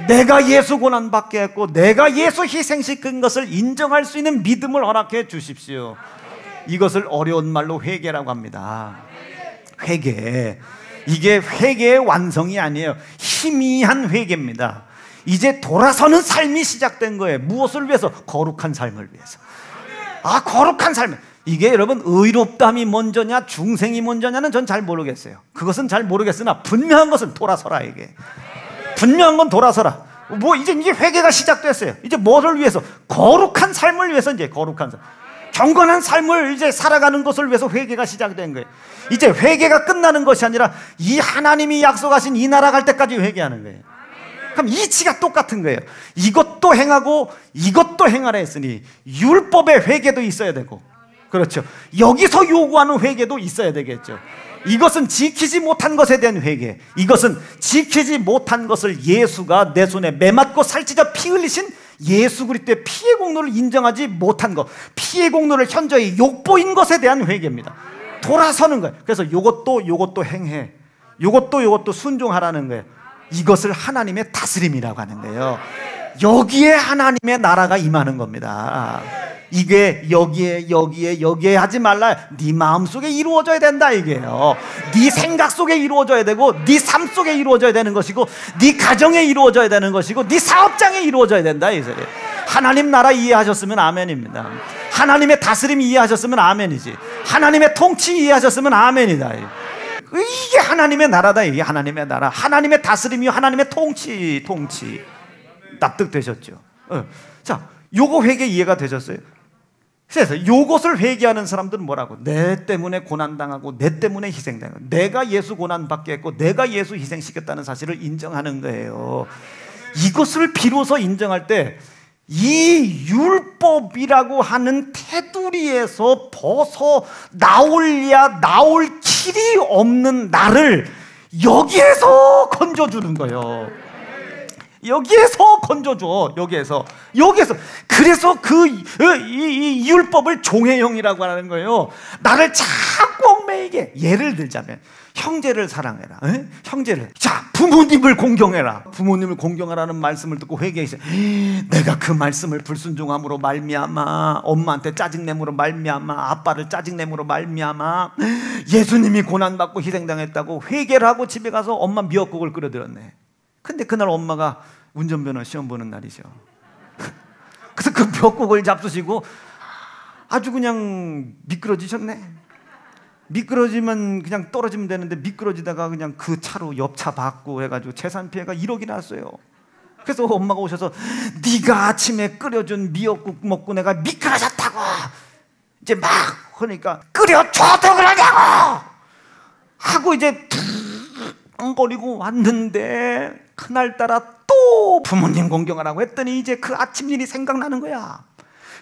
B: 내가 예수 고난받게 했고 내가 예수 희생시킨 것을 인정할 수 있는 믿음을 허락해 주십시오. 이것을 어려운 말로 회개라고 합니다. 회개. 이게 회개의 완성이 아니에요. 희미한 회개입니다. 이제 돌아서는 삶이 시작된 거예요. 무엇을 위해서? 거룩한 삶을 위해서. 거룩한 삶. 이게 여러분, 의롭담이 먼저냐 중생이 먼저냐는 전 잘 모르겠어요. 그것은 잘 모르겠으나 분명한 것은 돌아서라. 이게 분명한 건 돌아서라. 이제 회개가 시작됐어요. 이제 뭐를 위해서? 거룩한 삶을 위해서. 이제 거룩한 삶, 경건한 삶을 이제 살아가는 것을 위해서 회개가 시작된 거예요. 이제 회개가 끝나는 것이 아니라 이 하나님이 약속하신 이 나라 갈 때까지 회개하는 거예요. 그럼 이치가 똑같은 거예요. 이것도 행하고 이것도 행하라 했으니 율법의 회개도 있어야 되고, 그렇죠, 여기서 요구하는 회개도 있어야 되겠죠. 이것은 지키지 못한 것에 대한 회개, 이것은 지키지 못한 것을 예수가 내 손에 매맞고 살찌져 피 흘리신 예수 그리스도의 피의 공로를 인정하지 못한 것, 피의 공로를 현저히 욕보인 것에 대한 회개입니다. 돌아서는 거예요. 그래서 요것도 행해, 요것도 순종하라는 거예요. 이것을 하나님의 다스림이라고 하는 거예요. 여기에 하나님의 나라가 임하는 겁니다. 이게 여기에 하지 말라. 네 마음속에 이루어져야 된다 이게요. 네 생각 속에 이루어져야 되고, 네 삶 속에 이루어져야 되는 것이고, 네 가정에 이루어져야 되는 것이고, 네 사업장에 이루어져야 된다 이 소리. 하나님 나라 이해하셨으면 아멘입니다. 하나님의 다스림 이해하셨으면 아멘이지. 하나님의 통치 이해하셨으면 아멘이다. 이게 하나님의 나라다. 이게 하나님의 나라, 하나님의 다스림이요, 하나님의 통치. 납득되셨죠? 자, 요거 회개 이해가 되셨어요? 그래서 요것을 회개하는 사람들은 뭐라고? 내 때문에 고난당하고 내 때문에 희생당하고, 내가 예수 고난받게 했고 내가 예수 희생시켰다는 사실을 인정하는 거예요. 이것을 비로소 인정할 때 이 율법이라고 하는 테두리에서 벗어 나올 길이 없는 나를 여기에서 건져주는 거예요. 여기에서 건져줘. 여기에서. 그래서 이 율법을 종회형이라고 하는 거예요. 나를 자꾸 얽매이게. 예를 들자면 형제를 사랑해라. 형제를. 자, 부모님을 공경해라. 부모님을 공경하라는 말씀을 듣고 회개했어요. 내가 그 말씀을 불순종함으로 말미암아, 엄마한테 짜증냄으로 말미암아, 아빠를 짜증냄으로 말미암아, 예수님이 고난받고 희생당했다고 회개를 하고 집에 가서 엄마 미역국을 끓여드렸네. 근데 그날 엄마가 운전면허 시험 보는 날이죠. 그래서 그 벽곡을 잡수시고 아주 그냥 미끄러지셨네. 미끄러지면 그냥 떨어지면 되는데 미끄러지다가 그냥 그 차로 옆차 받고 해가지고 재산 피해가 1억이 났어요. 그래서 엄마가 오셔서 네가 아침에 끓여준 미역국 먹고 내가 미끄러졌다고 이제 막 하니까, 끓여줘도 그러냐고 하고 이제 거리고 왔는데, 그날따라 또 부모님 공경하라고 했더니 이제 그 아침 일이 생각나는 거야.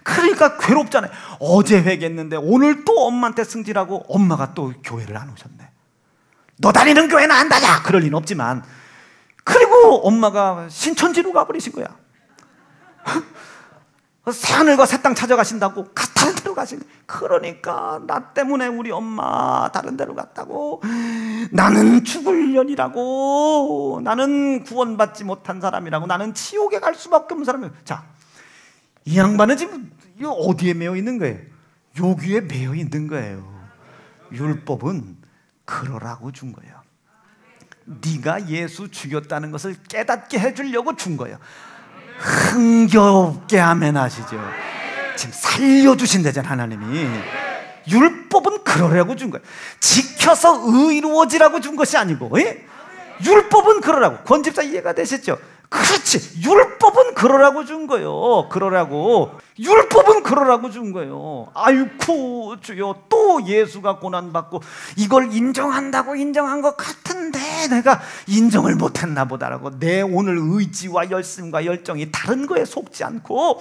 B: 그러니까 괴롭잖아요. 어제 회개했는데 오늘 또 엄마한테 승질하고 엄마가 또 교회를 안 오셨네. 너 다니는 교회는 안 다냐? 그럴 리는 없지만. 그리고 엄마가 신천지로 가버리신 거야. 새하늘과 새 땅 찾아가신다고 다 다른 데로 가신 거예요. 그러니까 나 때문에 우리 엄마 다른 데로 갔다고, 나는 죽을 년이라고, 나는 구원받지 못한 사람이라고, 나는 지옥에 갈 수밖에 없는 사람이에요. 자, 이 양반은 지금 이거 어디에 매여 있는 거예요? 여기에 매여 있는 거예요. 율법은 그러라고 준 거예요. 네가 예수 죽였다는 것을 깨닫게 해주려고 준 거예요. 흥겹게 아멘 하시죠. 지금 살려주신다잖아요, 하나님이. 율법은 그러라고 준 거예요. 지켜서 의로워지라고 준 것이 아니고, 예? 율법은 그러라고. 권집사 이해가 되셨죠? 그렇지, 율법은 그러라고 준 거예요. 그러라고. 율법은 그러라고 준 거예요. 아이쿠 주여, 또 예수가 고난받고 이걸 인정한다고 인정한 것 같은데 내가 인정을 못했나 보다라고 내 오늘 의지와 열심과 열정이 다른 거에 속지 않고,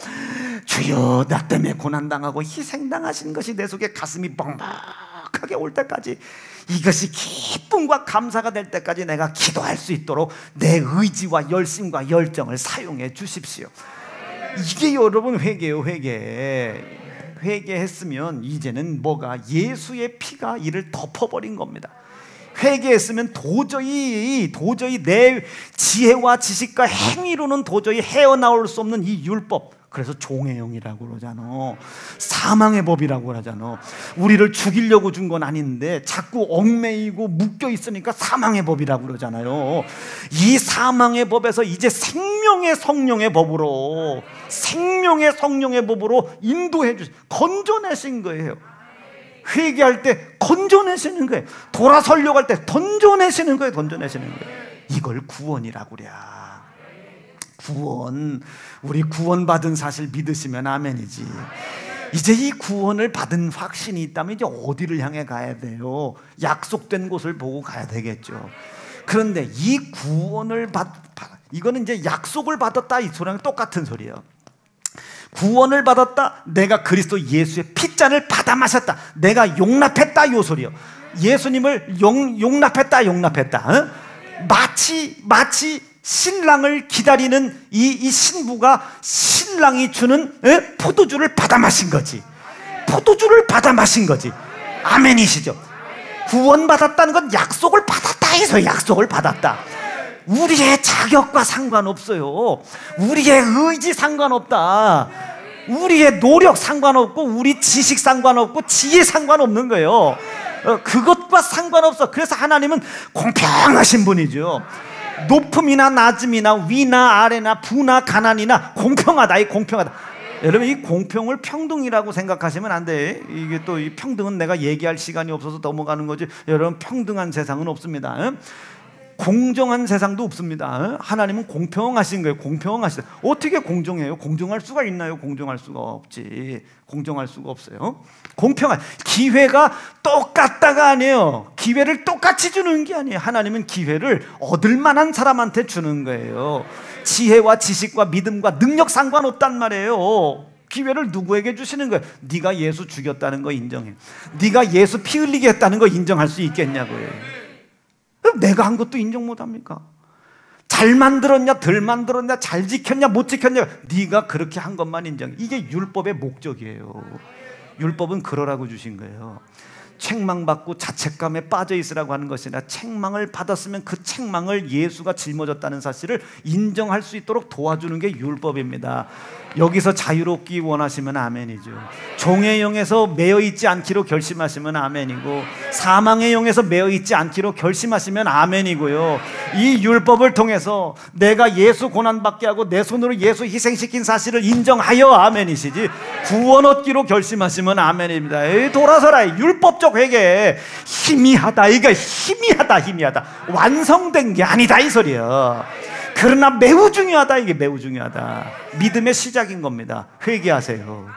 B: 주여 나 때문에 고난당하고 희생당하신 것이 내 속에 가슴이 뻑뻑하게 올 때까지, 이것이 기쁨과 감사가 될 때까지 내가 기도할 수 있도록 내 의지와 열심과 열정을 사용해 주십시오. 이게 여러분 회개예요. 회개했으면 이제는 뭐가, 예수의 피가 이를 덮어버린 겁니다. 회개했으면 도저히 내 지혜와 지식과 행위로는 도저히 헤어나올 수 없는 이 율법, 그래서 종의 영이라고 그러잖아. 사망의 법이라고 그러잖아. 우리를 죽이려고 준 건 아닌데 자꾸 얽매이고 묶여 있으니까 사망의 법이라고 그러잖아요. 이 사망의 법에서 이제 생명의 성령의 법으로 인도해 주신, 건져내신 거예요. 회개할 때 건져내시는 거예요. 돌아서려고 할 때 던져내시는 거예요. 이걸 구원이라고 그래. 구원, 우리 구원받은 사실 믿으시면 아멘이지. 이제 이 구원을 받은 확신이 있다면 이제 어디를 향해 가야 돼요? 약속된 곳을 보고 가야 되겠죠. 그런데 이 구원을 이거는 이제 약속을 받았다 이 소리랑 똑같은 소리예요. 구원을 받았다, 내가 그리스도 예수의 핏잔을 받아 마셨다, 내가 용납했다 이 소리예요. 예수님을 용납했다. 어? 마치 신랑을 기다리는 이 신부가 신랑이 주는 포도주를 받아 마신 거지. 아멘이시죠? 구원받았다는 건 약속을 받았다 해서 약속을 받았다. 우리의 자격과 상관없어요. 우리의 의지 상관없다. 우리의 노력 상관없고, 우리 지식 상관없고, 지혜 상관없는 거예요. 그것과 상관없어. 그래서 하나님은 공평하신 분이죠. 높음이나 낮음이나 위나 아래나 부나 가난이나 공평하다. 이 공평하다. 여러분, 이 공평을 평등이라고 생각하시면 안 돼. 이게 또 이 평등은 내가 얘기할 시간이 없어서 넘어가는 거지. 여러분, 평등한 세상은 없습니다. 공정한 세상도 없습니다. 하나님은 공평하신 거예요. 공평하시다. 어떻게 공정해요? 공정할 수가 있나요? 공정할 수가 없지. 공정할 수가 없어요. 공평한, 기회가 똑같다가 아니에요. 기회를 똑같이 주는 게 아니에요. 하나님은 기회를 얻을 만한 사람한테 주는 거예요. 지혜와 지식과 믿음과 능력 상관없단 말이에요. 기회를 누구에게 주시는 거예요? 네가 예수 죽였다는 거 인정해. 네가 예수 피 흘리게 했다는 거 인정할 수 있겠냐고요. 내가 한 것도 인정 못합니까? 잘 만들었냐 덜 만들었냐, 잘 지켰냐 못 지켰냐, 네가 그렇게 한 것만 인정해. 이게 율법의 목적이에요. 율법은 그러라고 주신 거예요. 책망받고 자책감에 빠져 있으라고 하는 것이 아니라, 책망을 받았으면 그 책망을 예수가 짊어졌다는 사실을 인정할 수 있도록 도와주는 게 율법입니다. 여기서 자유롭기 원하시면 아멘이죠. 종의 영에서 매여 있지 않기로 결심하시면 아멘이고, 사망의 영에서 매여 있지 않기로 결심하시면 아멘이고요. 이 율법을 통해서 내가 예수 고난받게 하고 내 손으로 예수 희생시킨 사실을 인정하여 아멘이시지, 구원 얻기로 결심하시면 아멘입니다. 에이, 돌아서라. 율법적 회개 희미하다. 이게 희미하다. 완성된 게 아니다 이 소리야. 그러나 매우 중요하다. 이게 매우 중요하다. 믿음의 시작인 겁니다. 회개하세요.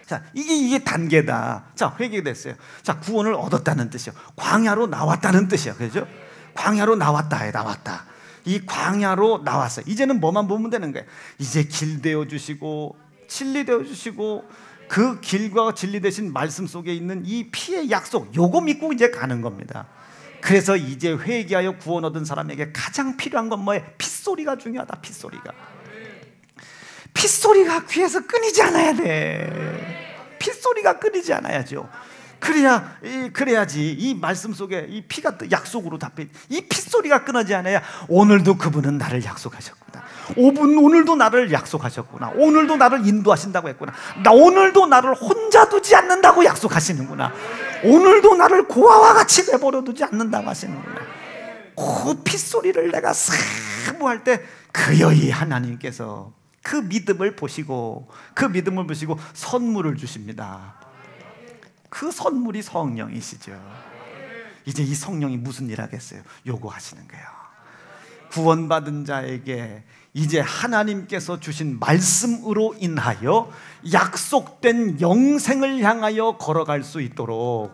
B: 자, 이게 단계다. 자, 회개됐어요. 자, 구원을 얻었다는 뜻이요. 광야로 나왔다는 뜻이야. 그죠? 광야로 나왔다. 이 광야로 나왔어요. 이제는 뭐만 보면 되는 거예요. 이제 길 되어 주시고 진리 되어 주시고, 그 길과 진리 되신 말씀 속에 있는 이 피의 약속, 요거 믿고 이제 가는 겁니다. 그래서 이제 회개하여 구원 얻은 사람에게 가장 필요한 건 뭐예요? 핏소리가 중요하다. 핏소리가 귀에서 끊이지 않아야 돼. 핏소리가 끊이지 않아야죠. 그래야지 이 말씀 속에 이 피가 약속으로 답해. 이 핏소리가 끊어지 않아야 오늘도 그분은 나를 약속하셨구나. 오늘도 나를 약속하셨구나. 오늘도 나를 인도하신다고 했구나. 오늘도 나를 혼자 두지 않는다고 약속하시는구나. 오늘도 나를 고아와 같이 내버려 두지 않는다고 하시는구나. 그 핏소리를 내가 사모할 때 그여이 하나님께서 그 믿음을 보시고 선물을 주십니다. 그 선물이 성령이시죠. 이제 이 성령이 무슨 일 하겠어요? 요구하시는 거예요. 구원받은 자에게 이제 하나님께서 주신 말씀으로 인하여 약속된 영생을 향하여 걸어갈 수 있도록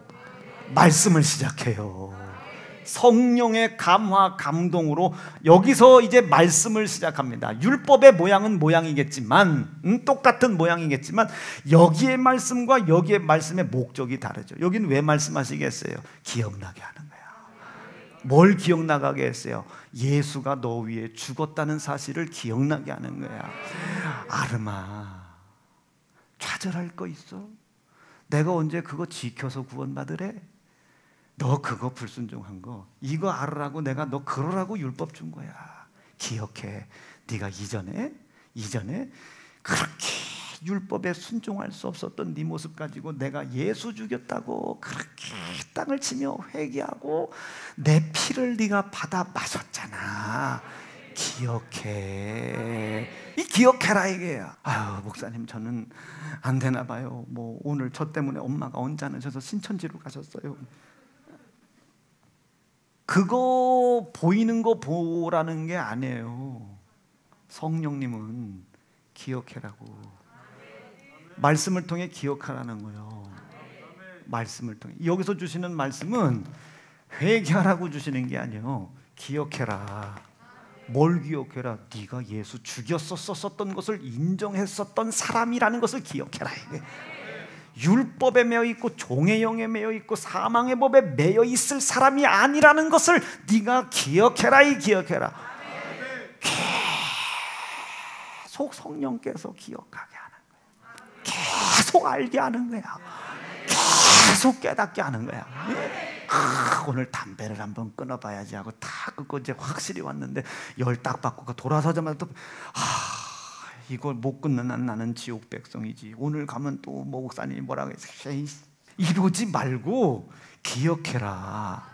B: 말씀을 시작해요. 성령의 감화 감동으로 여기서 이제 말씀을 시작합니다. 율법의 모양은 모양이겠지만 똑같은 모양이겠지만 여기의 말씀과 여기의 말씀의 목적이 다르죠. 여기는 왜 말씀하시겠어요? 기억나게 하는 거야. 뭘 기억나게 했어요? 예수가 너 위해 죽었다는 사실을 기억나게 하는 거야. 아름아, 좌절할 거 있어? 내가 언제 그거 지켜서 구원받으래? 너 그거 불순종한 거 이거 알으라고 내가 너 그러라고 율법 준 거야. 기억해. 네가 이전에 그렇게 율법에 순종할 수 없었던 네 모습 가지고 내가 예수 죽였다고 그렇게 땅을 치며 회개하고 내 피를 네가 받아 마셨잖아. 기억해. 이 기억해라 이게야. 아유 목사님 저는 안 되나 봐요. 뭐 오늘 저 때문에 엄마가 언짢으셔서 신천지로 가셨어요. 그거 보이는 거 보라는 게 아니에요. 성령님은 기억해라고. 말씀을 통해 기억하라는 거예요. 말씀을 통해. 여기서 주시는 말씀은 회개하라고 주시는 게 아니에요. 기억해라. 뭘 기억해라? 네가 예수 죽였었던 것을 인정했었던 사람이라는 것을 기억해라. 이게. 율법에 매여 있고 종의 영에 매여 있고 사망의 법에 매여 있을 사람이 아니라는 것을 네가 기억해라. 이 기억해라. 계속 성령께서 기억하게 하는 거야. 계속 알게 하는 거야. 계속 깨닫게 하는 거야. 오늘 담배를 한번 끊어봐야지 하고 다 끊고 이제 확실히 왔는데 열 딱 받고 돌아서자마자 또 이걸 못 끊는 한 나는 지옥 백성이지. 오늘 가면 또 목사님이 뭐라고 했어? 이러지 말고 기억해라.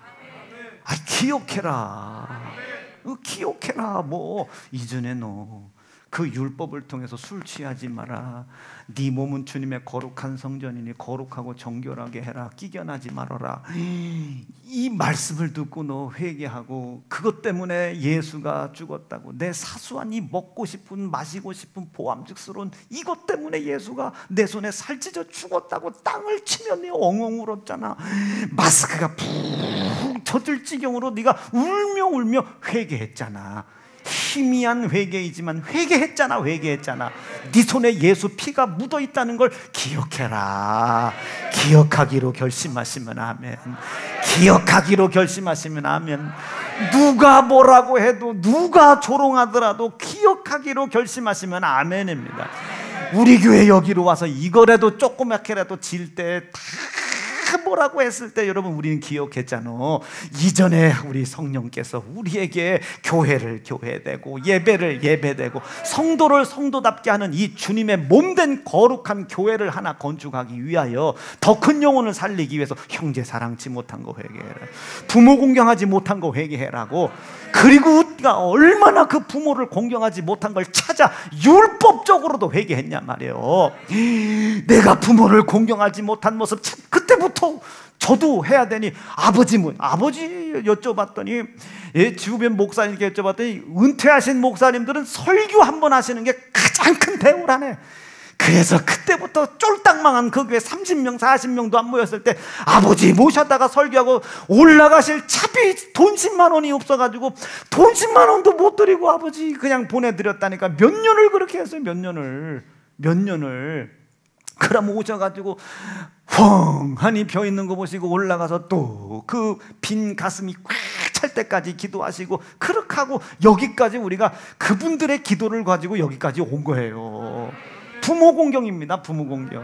B: 기억해라. 뭐 이전에 너 그 율법을 통해서 술 취하지 마라. 네 몸은 주님의 거룩한 성전이니 거룩하고 정결하게 해라. 끼겨나지 말아라. 이 말씀을 듣고 너 회개하고 그것 때문에 예수가 죽었다고 내 사소한 이 먹고 싶은 마시고 싶은 보암직스러운 이것 때문에 예수가 내 손에 살찌져 죽었다고 땅을 치며 네 엉엉 울었잖아. 마스크가 푹 젖을 지경으로 네가 울며 회개했잖아. 희미한 회개이지만 회개했잖아. 네 손에 예수 피가 묻어있다는 걸 기억해라. 기억하기로 결심하시면 아멘. 기억하기로 결심하시면 아멘. 누가 뭐라고 해도 누가 조롱하더라도 기억하기로 결심하시면 아멘입니다. 우리 교회 여기로 와서 이거라도 조그맣게라도 질 때 다 뭐라고 했을 때 여러분 우리는 기억했잖아. 이전에 우리 성령께서 우리에게 교회를 교회되고 예배를 예배되고 성도를 성도답게 하는 이 주님의 몸된 거룩한 교회를 하나 건축하기 위하여 더 큰 영혼을 살리기 위해서 형제 사랑치 못한 거 회개해라. 부모 공경하지 못한 거 회개해라고. 그리고 우리가 얼마나 그 부모를 공경하지 못한 걸 찾아 율법적으로도 회개했냐 말이에요. 내가 부모를 공경하지 못한 모습 그때부터 저도 해야 되니 아버지 여쭤봤더니 주변 목사님께 여쭤봤더니 은퇴하신 목사님들은 설교 한 번 하시는 게 가장 큰 대우라네. 그래서 그때부터 쫄딱 망한 그 교회 30명 40명도 안 모였을 때 아버지 모셨다가 설교하고 올라가실 차비 돈 10만 원이 없어가지고 돈 10만 원도 못 드리고 아버지 그냥 보내드렸다니까. 몇 년을 그렇게 했어요. 몇 년을. 그럼 오셔가지고 펑하니 벼 있는 거 보시고 올라가서 또 그 빈 가슴이 꽉 찰 때까지 기도하시고 그렇게 하고 여기까지 우리가 그분들의 기도를 가지고 여기까지 온 거예요. 부모 공경입니다. 부모 공경.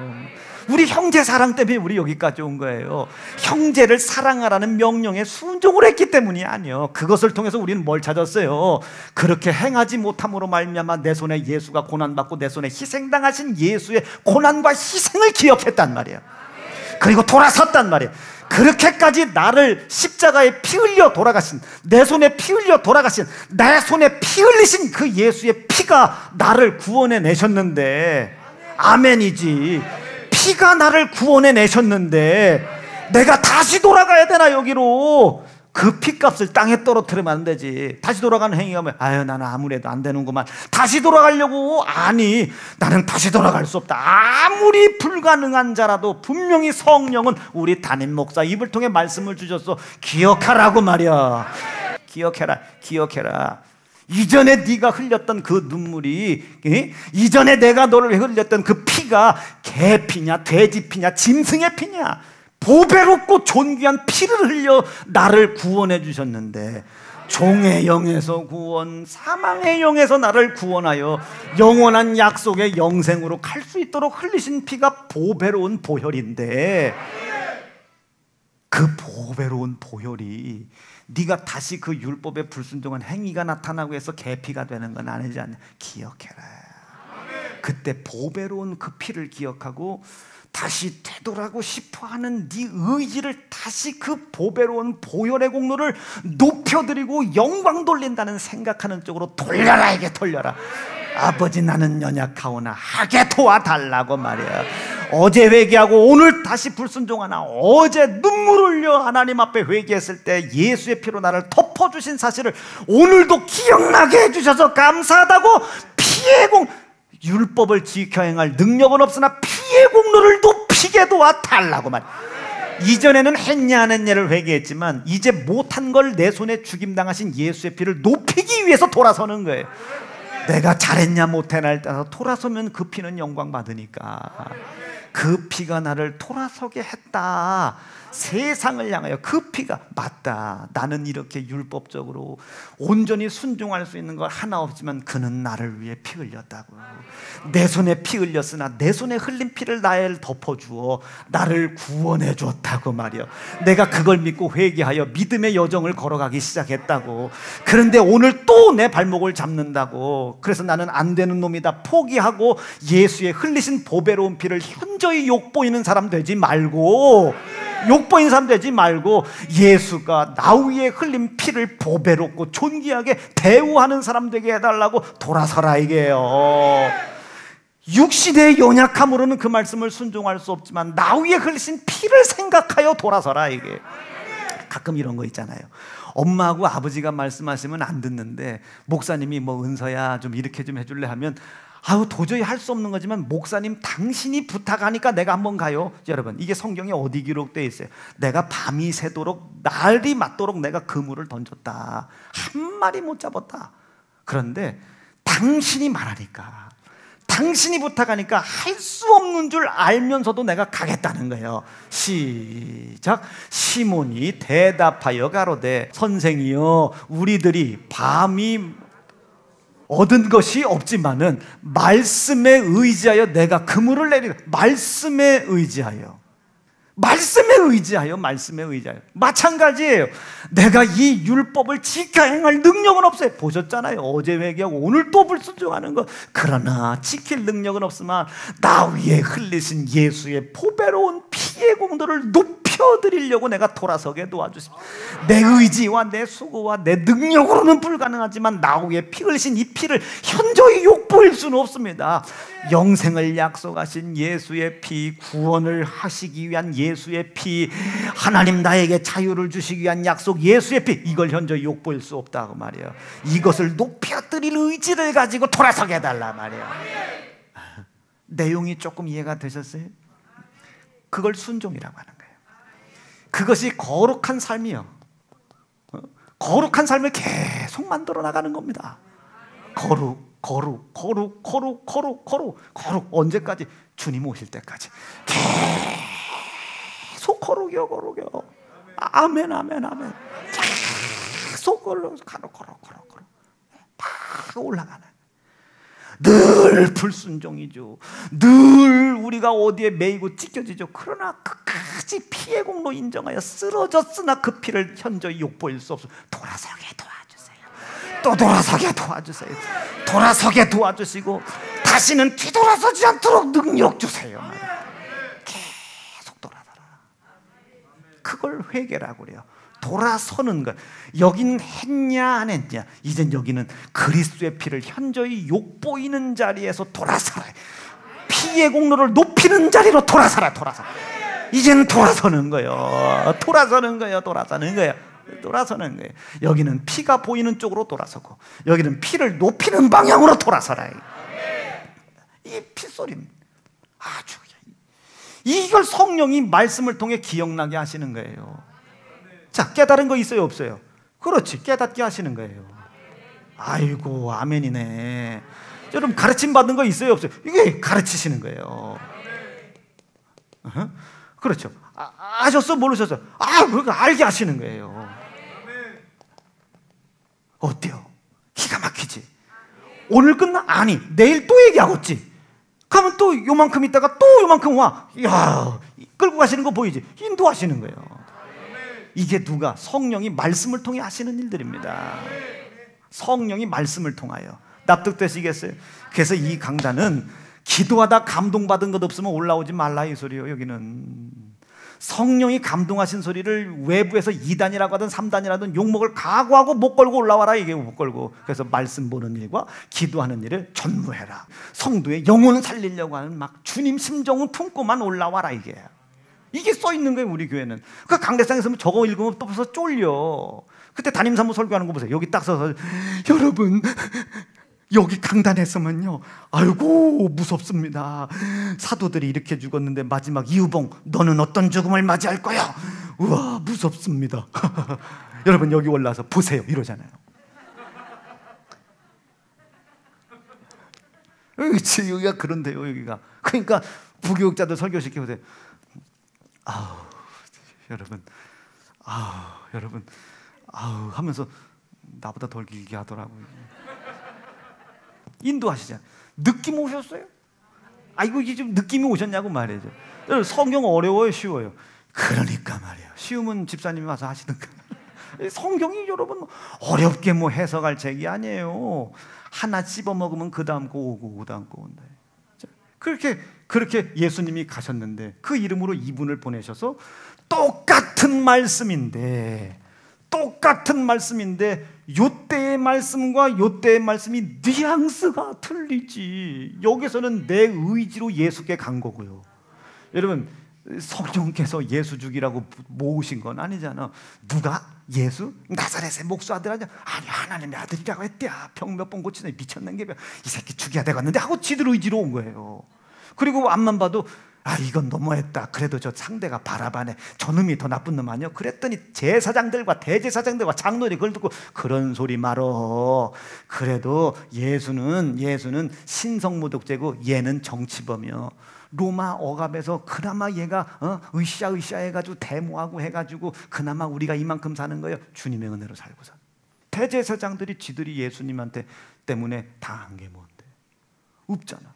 B: 우리 형제 사랑 때문에 우리 여기까지 온 거예요. 형제를 사랑하라는 명령에 순종을 했기 때문이 아니에요. 그것을 통해서 우리는 뭘 찾았어요? 그렇게 행하지 못함으로 말미암아 내 손에 예수가 고난받고 내 손에 희생당하신 예수의 고난과 희생을 기억했단 말이에요. 그리고 돌아섰단 말이에요. 그렇게까지 나를 십자가에 피 흘려 돌아가신, 내 손에 피 흘려 돌아가신, 내 손에 피 흘리신 그 예수의 피가 나를 구원해 내셨는데, 아멘이지. 피가 나를 구원해 내셨는데 내가 다시 돌아가야 되나 여기로? 그 피값을 땅에 떨어뜨리면 안 되지. 다시 돌아가는 행위가 뭐, 아유 나는 아무래도 안 되는구만. 다시 돌아가려고? 아니, 나는 다시 돌아갈 수 없다. 아무리 불가능한 자라도 분명히 성령은 우리 담임 목사 입을 통해 말씀을 주셨어. 기억하라고 말이야. 기억해라. 이전에 네가 흘렸던 그 눈물이, 이전에 내가 너를 흘렸던 그 피가 개피냐 돼지피냐 짐승의 피냐, 보배롭고 존귀한 피를 흘려 나를 구원해 주셨는데, 종의 영에서 구원, 사망의 영에서 나를 구원하여 영원한 약속의 영생으로 갈 수 있도록 흘리신 피가 보배로운 보혈인데, 그 보배로운 보혈이 네가 다시 그 율법에 불순종한 행위가 나타나고 해서 계피가 되는 건 아니지 않냐. 기억해라. 그때 보배로운 그 피를 기억하고 다시 되돌아가고 싶어하는 네 의지를 다시 그 보배로운 보혈의 공로를 높여드리고 영광 돌린다는 생각하는 쪽으로 돌려라. 이게 돌려라. 아버지 나는 연약하오나 하게 도와달라고 말이야. 어제 회개하고 오늘 다시 불순종하나, 어제 눈물 흘려 하나님 앞에 회개했을 때 예수의 피로 나를 덮어주신 사실을 오늘도 기억나게 해주셔서 감사하다고, 피의 공, 율법을 지켜 행할 능력은 없으나 피의 공로를 높이게 도와달라고 말이야. 이전에는 했냐 안 했냐를 회개했지만 이제 못한 걸 내 손에 죽임당하신 예수의 피를 높이기 위해서 돌아서는 거예요. 내가 잘했냐 못했냐를 따라서 돌아서면 그 피는 영광 받으니까. 그 피가 나를 돌아서게 했다. 세상을 향하여 그 피가, 맞다, 나는 이렇게 율법적으로 온전히 순종할 수 있는 것 하나 없지만 그는 나를 위해 피 흘렸다고. 내 손에 피 흘렸으나 내 손에 흘린 피를 나에 덮어주어 나를 구원해 줬다고 말이야. 내가 그걸 믿고 회개하여 믿음의 여정을 걸어가기 시작했다고. 그런데 오늘 또 내 발목을 잡는다고. 그래서 나는 안 되는 놈이다 포기하고 예수의 흘리신 보배로운 피를 현저히 욕보이는 사람 되지 말고, 욕보인 사람 되지 말고 예수가 나 위에 흘린 피를 보배롭고 존귀하게 대우하는 사람 되게 해달라고 돌아서라 이게요. 육신의 연약함으로는 그 말씀을 순종할 수 없지만 나 위에 흘리신 피를 생각하여 돌아서라 이게. 가끔 이런 거 있잖아요. 엄마하고 아버지가 말씀하시면 안 듣는데 목사님이 뭐 은서야 좀 이렇게 좀 해줄래 하면, 아유 도저히 할 수 없는 거지만 목사님 당신이 부탁하니까 내가 한번 가요. 여러분, 이게 성경에 어디 기록되어 있어요? 내가 밤이 새도록 날이 맞도록 내가 그물을 던졌다. 한 마리 못 잡았다. 그런데 당신이 말하니까, 당신이 부탁하니까 할 수 없는 줄 알면서도 내가 가겠다는 거예요. 시작. 시몬이 대답하여 가로되 선생이여, 우리들이 밤이 얻은 것이 없지만은 말씀에 의지하여 내가 그물을 내리라. 말씀에 의지하여, 말씀에 의지하여, 말씀에 의지하여. 마찬가지예요. 내가 이 율법을 지켜 행할 능력은 없어요. 보셨잖아요. 어제 회개하고 오늘 또 불순종하는 것. 그러나 지킬 능력은 없으면 나 위에 흘리신 예수의 보배로운 피의 공도를 높여드리려고 내가 돌아서게 도와주십시오. 내 의지와 내 수고와 내 능력으로는 불가능하지만 나 위에 피 흘리신 이 피를 현저히 욕보일 수는 없습니다. 영생을 약속하신 예수의 피, 구원을 하시기 위한 예수의 피, 하나님 나에게 자유를 주시기 위한 약속 예수의 피, 이걸 현저히 욕보일 수 없다고 말이에요. 이것을 높여드릴 의지를 가지고 돌아서게 해달라 말이에요. 내용이 조금 이해가 되셨어요? 그걸 순종이라고 하는 거예요. 그것이 거룩한 삶이요, 거룩한 삶을 계속 만들어 나가는 겁니다. 거룩, 거룩, 거룩, 거룩, 거룩, 거룩, 거룩. 언제까지? 주님 오실 때까지 계속 거룩이요, 거룩이요. 아멘, 아멘, 아멘. 계속 거룩, 거룩, 거룩, 거룩, 거룩. 막 올라가는. 늘 불순종이죠. 늘 우리가 어디에 매이고 찢겨지죠. 그러나 끝까지 피의 공로 인정하여 쓰러졌으나 그 피를 현저히 욕보일 수 없어. 돌아서게 도와주세요. 또 돌아서게 도와주세요. 돌아서게 도와주시고 다시는 뒤돌아서지 않도록 능력 주세요. 계속 돌아서라. 그걸 회개라고 그래요. 돌아서는 것. 여긴 했냐 안 했냐. 이젠 여기는 그리스도의 피를 현저히 욕보이는 자리에서 돌아서라. 피의 공로를 높이는 자리로 돌아서라. 이젠 돌아서는 거예요. 돌아서는 거예요. 여기는 피가 보이는 쪽으로 돌아서고 여기는 피를 높이는 방향으로 돌아서라. 이 핏소리는 아주 이걸 성령이 말씀을 통해 기억나게 하시는 거예요. 자, 깨달은 거 있어요 없어요? 그렇지, 깨닫게 하시는 거예요. 아이고 아멘이네. 여러분 가르침 받은 거 있어요 없어요? 이게 가르치시는 거예요. 그렇죠. 아셨어 모르셨어? 그거 알게 하시는 거예요. 어때요? 기가 막히지? 오늘 끝나? 아니 내일 또 얘기하겠지. 가면 또 요만큼 있다가 또 요만큼 와. 야, 끌고 가시는 거 보이지? 인도하시는 거예요. 이게 누가? 성령이 말씀을 통해 하시는 일들입니다. 성령이 말씀을 통하여. 납득되시겠어요? 그래서 이 강단은 기도하다 감동받은 것 없으면 올라오지 말라 이 소리예요. 여기는 성령이 감동하신 소리를 외부에서 2단이라고 하든 3단이라든 욕먹을 각오하고 목 걸고 올라와라. 이게 목 걸고. 그래서 말씀 보는 일과 기도하는 일을 전무해라. 성도의 영혼을 살리려고 하는 막 주님 심정은 품고만 올라와라. 이게 써 있는 거예요. 우리 교회는. 그 강대상에서 저거 읽으면 또 벌써 쫄려. 그때 담임사무 설교하는 거 보세요. 여기 딱 써서 여러분 여기 강단에서만요, 아이고 무섭습니다. 사도들이 이렇게 죽었는데 마지막 이유봉 너는 어떤 죽음을 맞이할 거야? 우와 무섭습니다. 여러분 여기 올라와서 보세요 이러잖아요. 여기가 그런데요. 여기가. 그러니까 부교육자들 설교시키고 보세요. 여러분 하면서 나보다 덜 길게 하더라고요. 인도하시잖아요. 느낌 오셨어요? 이게 좀 느낌이 오셨냐고 말이죠. 성경 어려워요 쉬워요? 그러니까 말이에요. 쉬우면 집사님이 와서 하시든가. 성경이 여러분 어렵게 해석할 책이 아니에요. 하나 씹어 먹으면 그 다음 거 오고 그 다음 거 온다. 그렇게 예수님이 가셨는데 그 이름으로 이분을 보내셔서 똑같은 말씀인데 요때의 말씀과 요때의 말씀이 뉘앙스가 틀리지. 여기서는 내 의지로 예수께 간 거고요. 여러분 성령께서 예수 죽이라고 모으신 건 아니잖아. 누가? 예수? 나사렛의 목수 아들 아니야? 아니 하나님의 아들이라고 했대야. 병 몇 번 고치더니 미쳤는 게 이 새끼 죽여야 되겠는데 하고 지들 의지로 온 거예요. 그리고 앞만 봐도 이건 너무했다. 그래도 저 상대가 바라바네. 저놈이 더 나쁜 놈 아니야? 그랬더니 제사장들과 대제사장들과 장로들이 그걸 듣고 그런 소리 말어. 그래도 예수는 신성모독죄고 얘는 정치범이요. 로마 억압에서 그나마 얘가 으쌰 해가지고 데모하고 해가지고 그나마 우리가 이만큼 사는 거예요. 주님의 은혜로 살고서. 대제사장들이 지들이 예수님한테 때문에 당한 게 뭔데? 없잖아.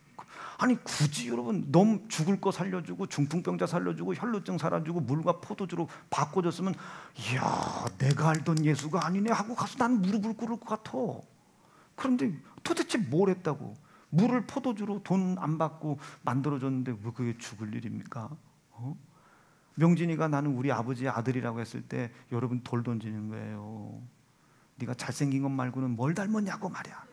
B: 아니 굳이 여러분 놈 죽을 거 살려주고 중풍병자 살려주고 혈루증 살아주고 물과 포도주로 바꿔줬으면 이야 내가 알던 예수가 아니네 하고 가서 난 무릎을 꿇을 것 같아. 그런데 도대체 뭘 했다고? 물을 포도주로 돈 안 받고 만들어줬는데 왜 그게 죽을 일입니까? 명진이가 나는 우리 아버지의 아들이라고 했을 때 여러분 돌 던지는 거예요. 네가 잘생긴 것 말고는 뭘 닮았냐고 말이야.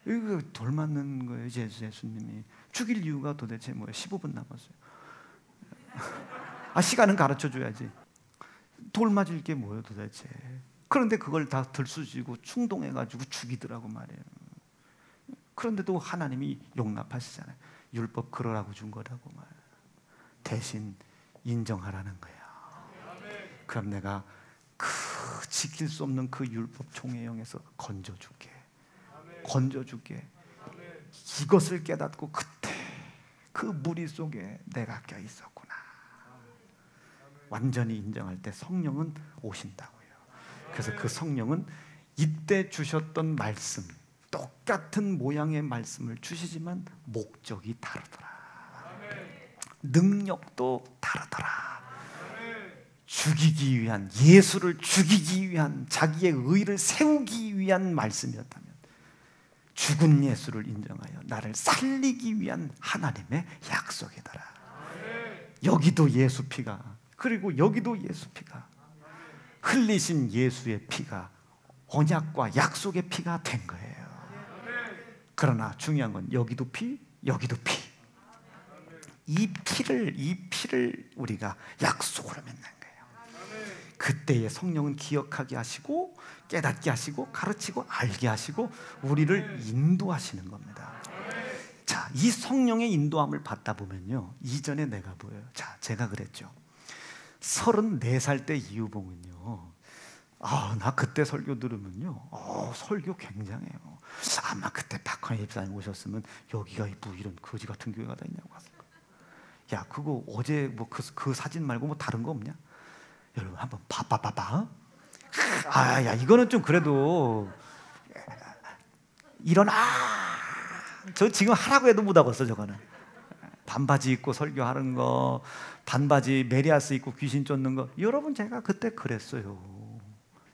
B: 이거 돌 맞는 거예요. 예수님이 죽일 이유가 도대체 뭐예요? 15분 남았어요. 시간은 가르쳐줘야지. 돌 맞을 게 뭐예요 도대체? 그런데 그걸 다 들쑤시고 충동해가지고 죽이더라고 말이에요. 그런데도 하나님이 용납하시잖아요. 율법 그러라고 준 거라고 말이에요. 대신 인정하라는 거야. 그럼 내가 그 지킬 수 없는 그 율법 총의 영에서 건져줄게. 이것을 깨닫고 그때 그 무리 속에 내가 껴 있었구나. 완전히 인정할 때 성령은 오신다고요. 그래서 그 성령은 이때 주셨던 말씀, 똑같은 모양의 말씀을 주시지만 목적이 다르더라. 능력도 다르더라. 죽이기 위한, 예수를 죽이기 위한, 자기의 의를 세우기 위한 말씀이었다면 죽은 예수를 인정하여 나를 살리기 위한 하나님의 약속이더라. 여기도 예수 피가, 그리고 여기도 예수 피가, 흘리신 예수의 피가 언약과 약속의 피가 된 거예요. 그러나 중요한 건 여기도 피, 여기도 피. 이 피를 우리가 약속으로 맺는 거예요. 그때의 성령은 기억하게 하시고 깨닫게 하시고 가르치고 알게 하시고 우리를 인도하시는 겁니다. 자, 이 성령의 인도함을 받다 보면요, 이전에 내가 보여요. 자, 제가 그랬죠. 34살 때 이유봉은요, 나 그때 설교 들으면요, 설교 굉장해요. 아마 그때 박헌희 집사님 오셨으면 여기가 뭐 이런 거지 같은 교회가 다 있냐고 하세요. 야, 그거 어제 뭐 그 사진 말고 뭐 다른 거 없냐? 여러분 한번 봐봐. 야, 이거는 좀 그래도 일어나. 저 지금 하라고 해도 못 하겠어. 저거는 반바지 입고 설교하는 거, 반바지 메리아스 입고 귀신 쫓는 거. 여러분 제가 그때 그랬어요.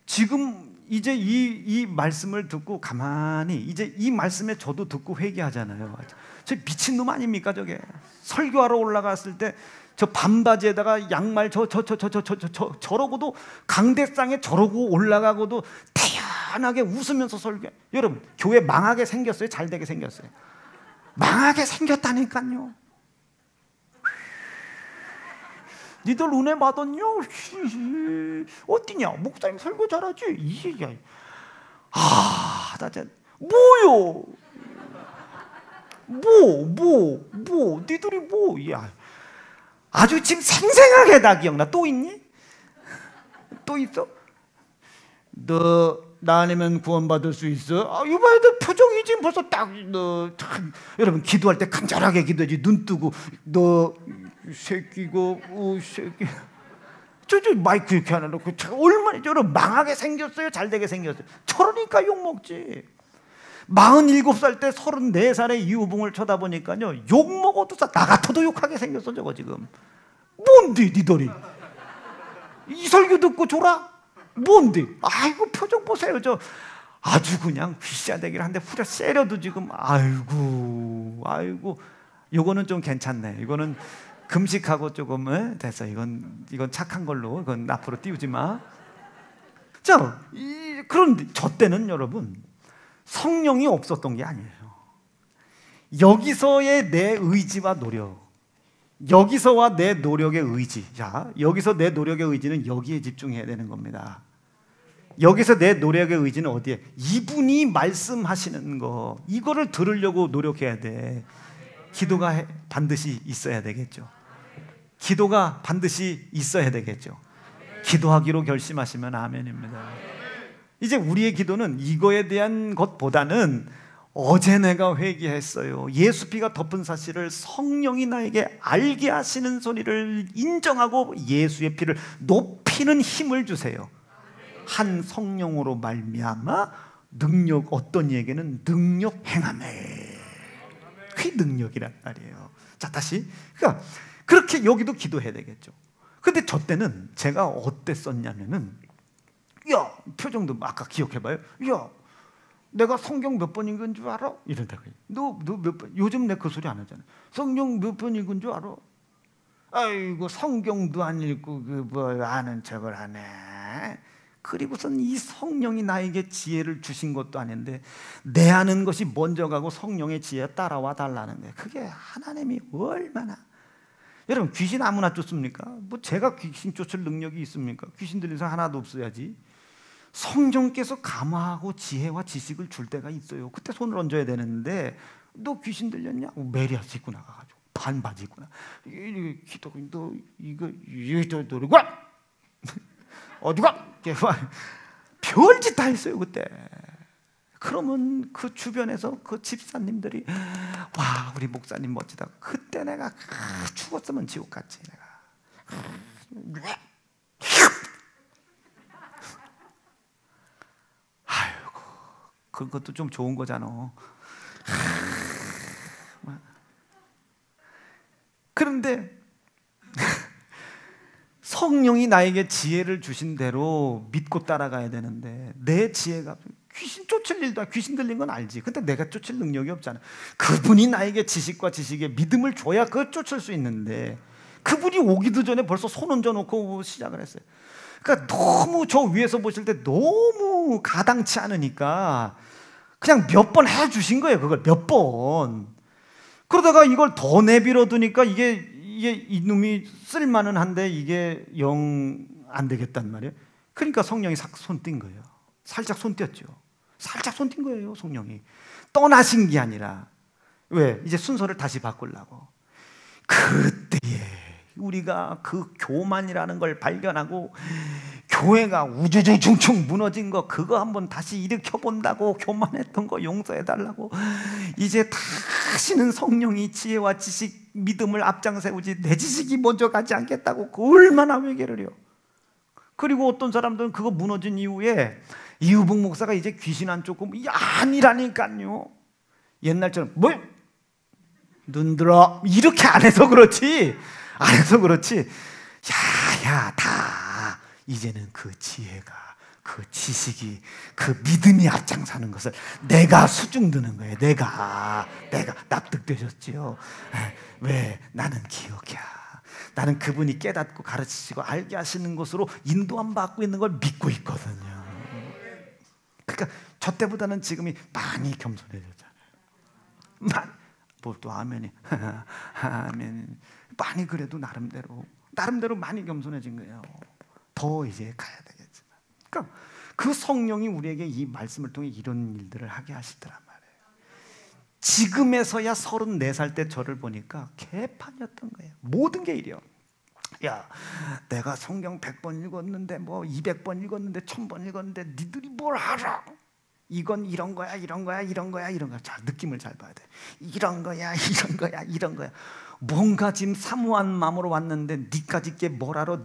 B: 지금 이제 이 말씀을 듣고 가만히 이제 이 말씀에 저도 듣고 회개하잖아요. 저 미친놈 아닙니까 저게? 설교하러 올라갔을 때 저 반바지에다가 양말 저러고도 강대상에 저러고 올라가고도 태연하게 웃으면서 설교. 여러분 교회 망하게 생겼어요? 잘 되게 생겼어요? 망하게 생겼다니까요. 니들 은혜 받았냐? 어디냐? 목사님 설교 잘하지? 나 진짜 뭐요? 니들이 뭐? 야, 아주 지금 생생하게 다 기억나. 또 있니? 또 있어? 너 나 아니면 구원받을 수 있어? 이봐야 너 표정이 지금 벌써 여러분 기도할 때 간절하게 기도하지. 눈 뜨고 너 새끼고 새끼. 저 마이크 이렇게 하나 놓고 얼마나 저런 망하게 생겼어요? 잘 되게 생겼어요? 저러니까 욕먹지. 47살 때 34살의 이우봉을 쳐다보니까요, 욕먹어도 나 같아도 욕하게 생겼어. 저거 지금 뭔데 니들이 이 설교 듣고 졸아? 뭔데? 아이고 표정 보세요. 저 아주 그냥 휘샤대기를 한데 후려 세려도 지금 아이고 요거는 좀 괜찮네. 이거는 금식하고 조금 됐어. 이건 착한 걸로 이건 앞으로 띄우지 마. 자, 그런데 저 때는 여러분 성령이 없었던 게 아니에요. 여기서의 내 의지와 노력, 여기서와 내 노력의 의지. 자, 여기서 내 노력의 의지는 여기에 집중해야 되는 겁니다. 여기서 내 노력의 의지는 어디에? 이분이 말씀하시는 거, 이거를 들으려고 노력해야 돼. 기도가 반드시 있어야 되겠죠. 기도가 반드시 있어야 되겠죠. 기도하기로 결심하시면 아멘입니다. 이제 우리의 기도는 이거에 대한 것보다는 어제 내가 회개했어요, 예수 피가 덮은 사실을 성령이 나에게 알게 하시는 소리를 인정하고 예수의 피를 높이는 힘을 주세요. 한 성령으로 말미암아 능력, 어떤 이에게는 능력 행함에, 그 능력이란 말이에요. 자, 다시 그러니까 그렇게 여기도 기도해야 되겠죠. 근데 저 때는 제가 어땠었냐면은, 야, 표정도 아까 기억해봐요. 야, 내가 성경 몇 번 읽은 줄 알아? 이런다고. 너 몇 번? 요즘 내 그 소리 안 하잖아. 성경 몇 번 읽은 줄 알아? 아이고 성경도 안 읽고 뭐 아는 척을 하네. 그리고선 이 성령이 나에게 지혜를 주신 것도 아닌데 내 아는 것이 먼저 가고 성령의 지혜에 따라와 달라는 거예요. 그게 하나님이 얼마나. 여러분 귀신 아무나 쫓습니까? 뭐 제가 귀신 쫓을 능력이 있습니까? 귀신 들린 사람 하나도 없어야지. 성령께서 감화하고 지혜와 지식을 줄 때가 있어요. 그때 손을 얹어야 되는데, 너 귀신 들렸냐? 메리아스 입고 나가가지고 반바지 입고 나. 기도가 너 이거 노리고 어디가? 별짓 다 했어요 그때. 그러면 그 주변에서 그 집사님들이 와 우리 목사님 멋지다. 그때 내가 죽었으면 지옥 갔지 내가. 아이고 그런 것도 좀 좋은 거잖아. 그런데 성령이 나에게 지혜를 주신 대로 믿고 따라가야 되는데 내 지혜가 귀신 쫓을 일도 귀신 들린 건 알지. 근데 내가 쫓을 능력이 없잖아. 그분이 나에게 지식과 지식에 믿음을 줘야 그걸 쫓을 수 있는데 그분이 오기도 전에 벌써 손 얹어놓고 시작을 했어요. 그러니까 너무 저 위에서 보실 때 너무 가당치 않으니까 그냥 몇 번 해주신 거예요. 그걸 몇 번. 그러다가 이걸 더 내밀어 두니까 이게 이놈이 쓸만은 한데 이게 영 안 되겠단 말이에요. 그러니까 성령이 싹 손 띈 거예요. 살짝 손 띄었죠. 살짝 손 띈 거예요. 성령이 떠나신 게 아니라 왜? 이제 순서를 다시 바꾸려고. 그때에 우리가 그 교만이라는 걸 발견하고 교회가 우주중충 무너진 거 그거 한번 다시 일으켜 본다고 교만했던 거 용서해 달라고 이제 다시는 성령이 지혜와 지식 믿음을 앞장 세우지 내 지식이 먼저 가지 않겠다고 그 얼마나 회개를 해요. 그리고 어떤 사람들은 그거 무너진 이후에 이우봉 목사가 이제 귀신 안 쫓고 아니라니까요. 옛날처럼 뭐 눈 들어 이렇게 안 해서 그렇지 안 해서 그렇지. 야야 다 이제는 그 지혜가 그 지식이 그 믿음이 앞장서는 것을 내가 수중드는 거예요. 내가 납득되셨지요. 왜? 나는 기억이야. 나는 그분이 깨닫고 가르치시고 알게 하시는 것으로 인도함 받고 있는 걸 믿고 있거든요. 그러니까 저 때보다는 지금이 많이 겸손해졌잖아요. 뭐 또 아멘이 아멘. 많이 그래도 나름대로 많이 겸손해진 거예요. 더 이제 가야 되겠지만. 그러니까 그 성령이 우리에게 이 말씀을 통해 이런 일들을 하게 하시더란 말이에요. 지금에서야 34살 때 저를 보니까 개판이었던 거예요. 모든 게 이래요. 야, 내가 성경 100번 읽었는데 뭐 200번 읽었는데 1000번 읽었는데 니들이 뭘 알아? 이건 이런 거야. 자, 느낌을 잘 봐야 돼. 이런 거야. 뭔가 지금 사무한 마음으로 왔는데 니까짓 게 뭘 알아?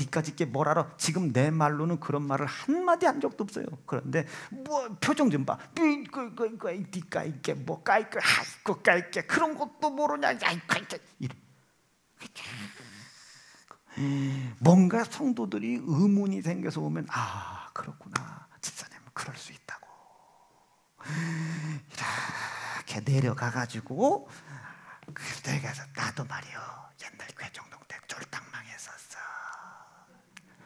B: 지금 내 말로는 그런 말을 한마디 한 적도 없어요. 그런데 뭐 표정 좀 봐. 니까 있게 뭐 까이까 하이거 까이게 그런 것도 모르냐. 뭔가 성도들이 의문이 생겨서 오면 아 그렇구나. 집사님은 그럴 수 있다고. 이렇게 내려가가지고 그때 가서 나도 말이요 옛날 괴정동 때 쫄딱 망했었어.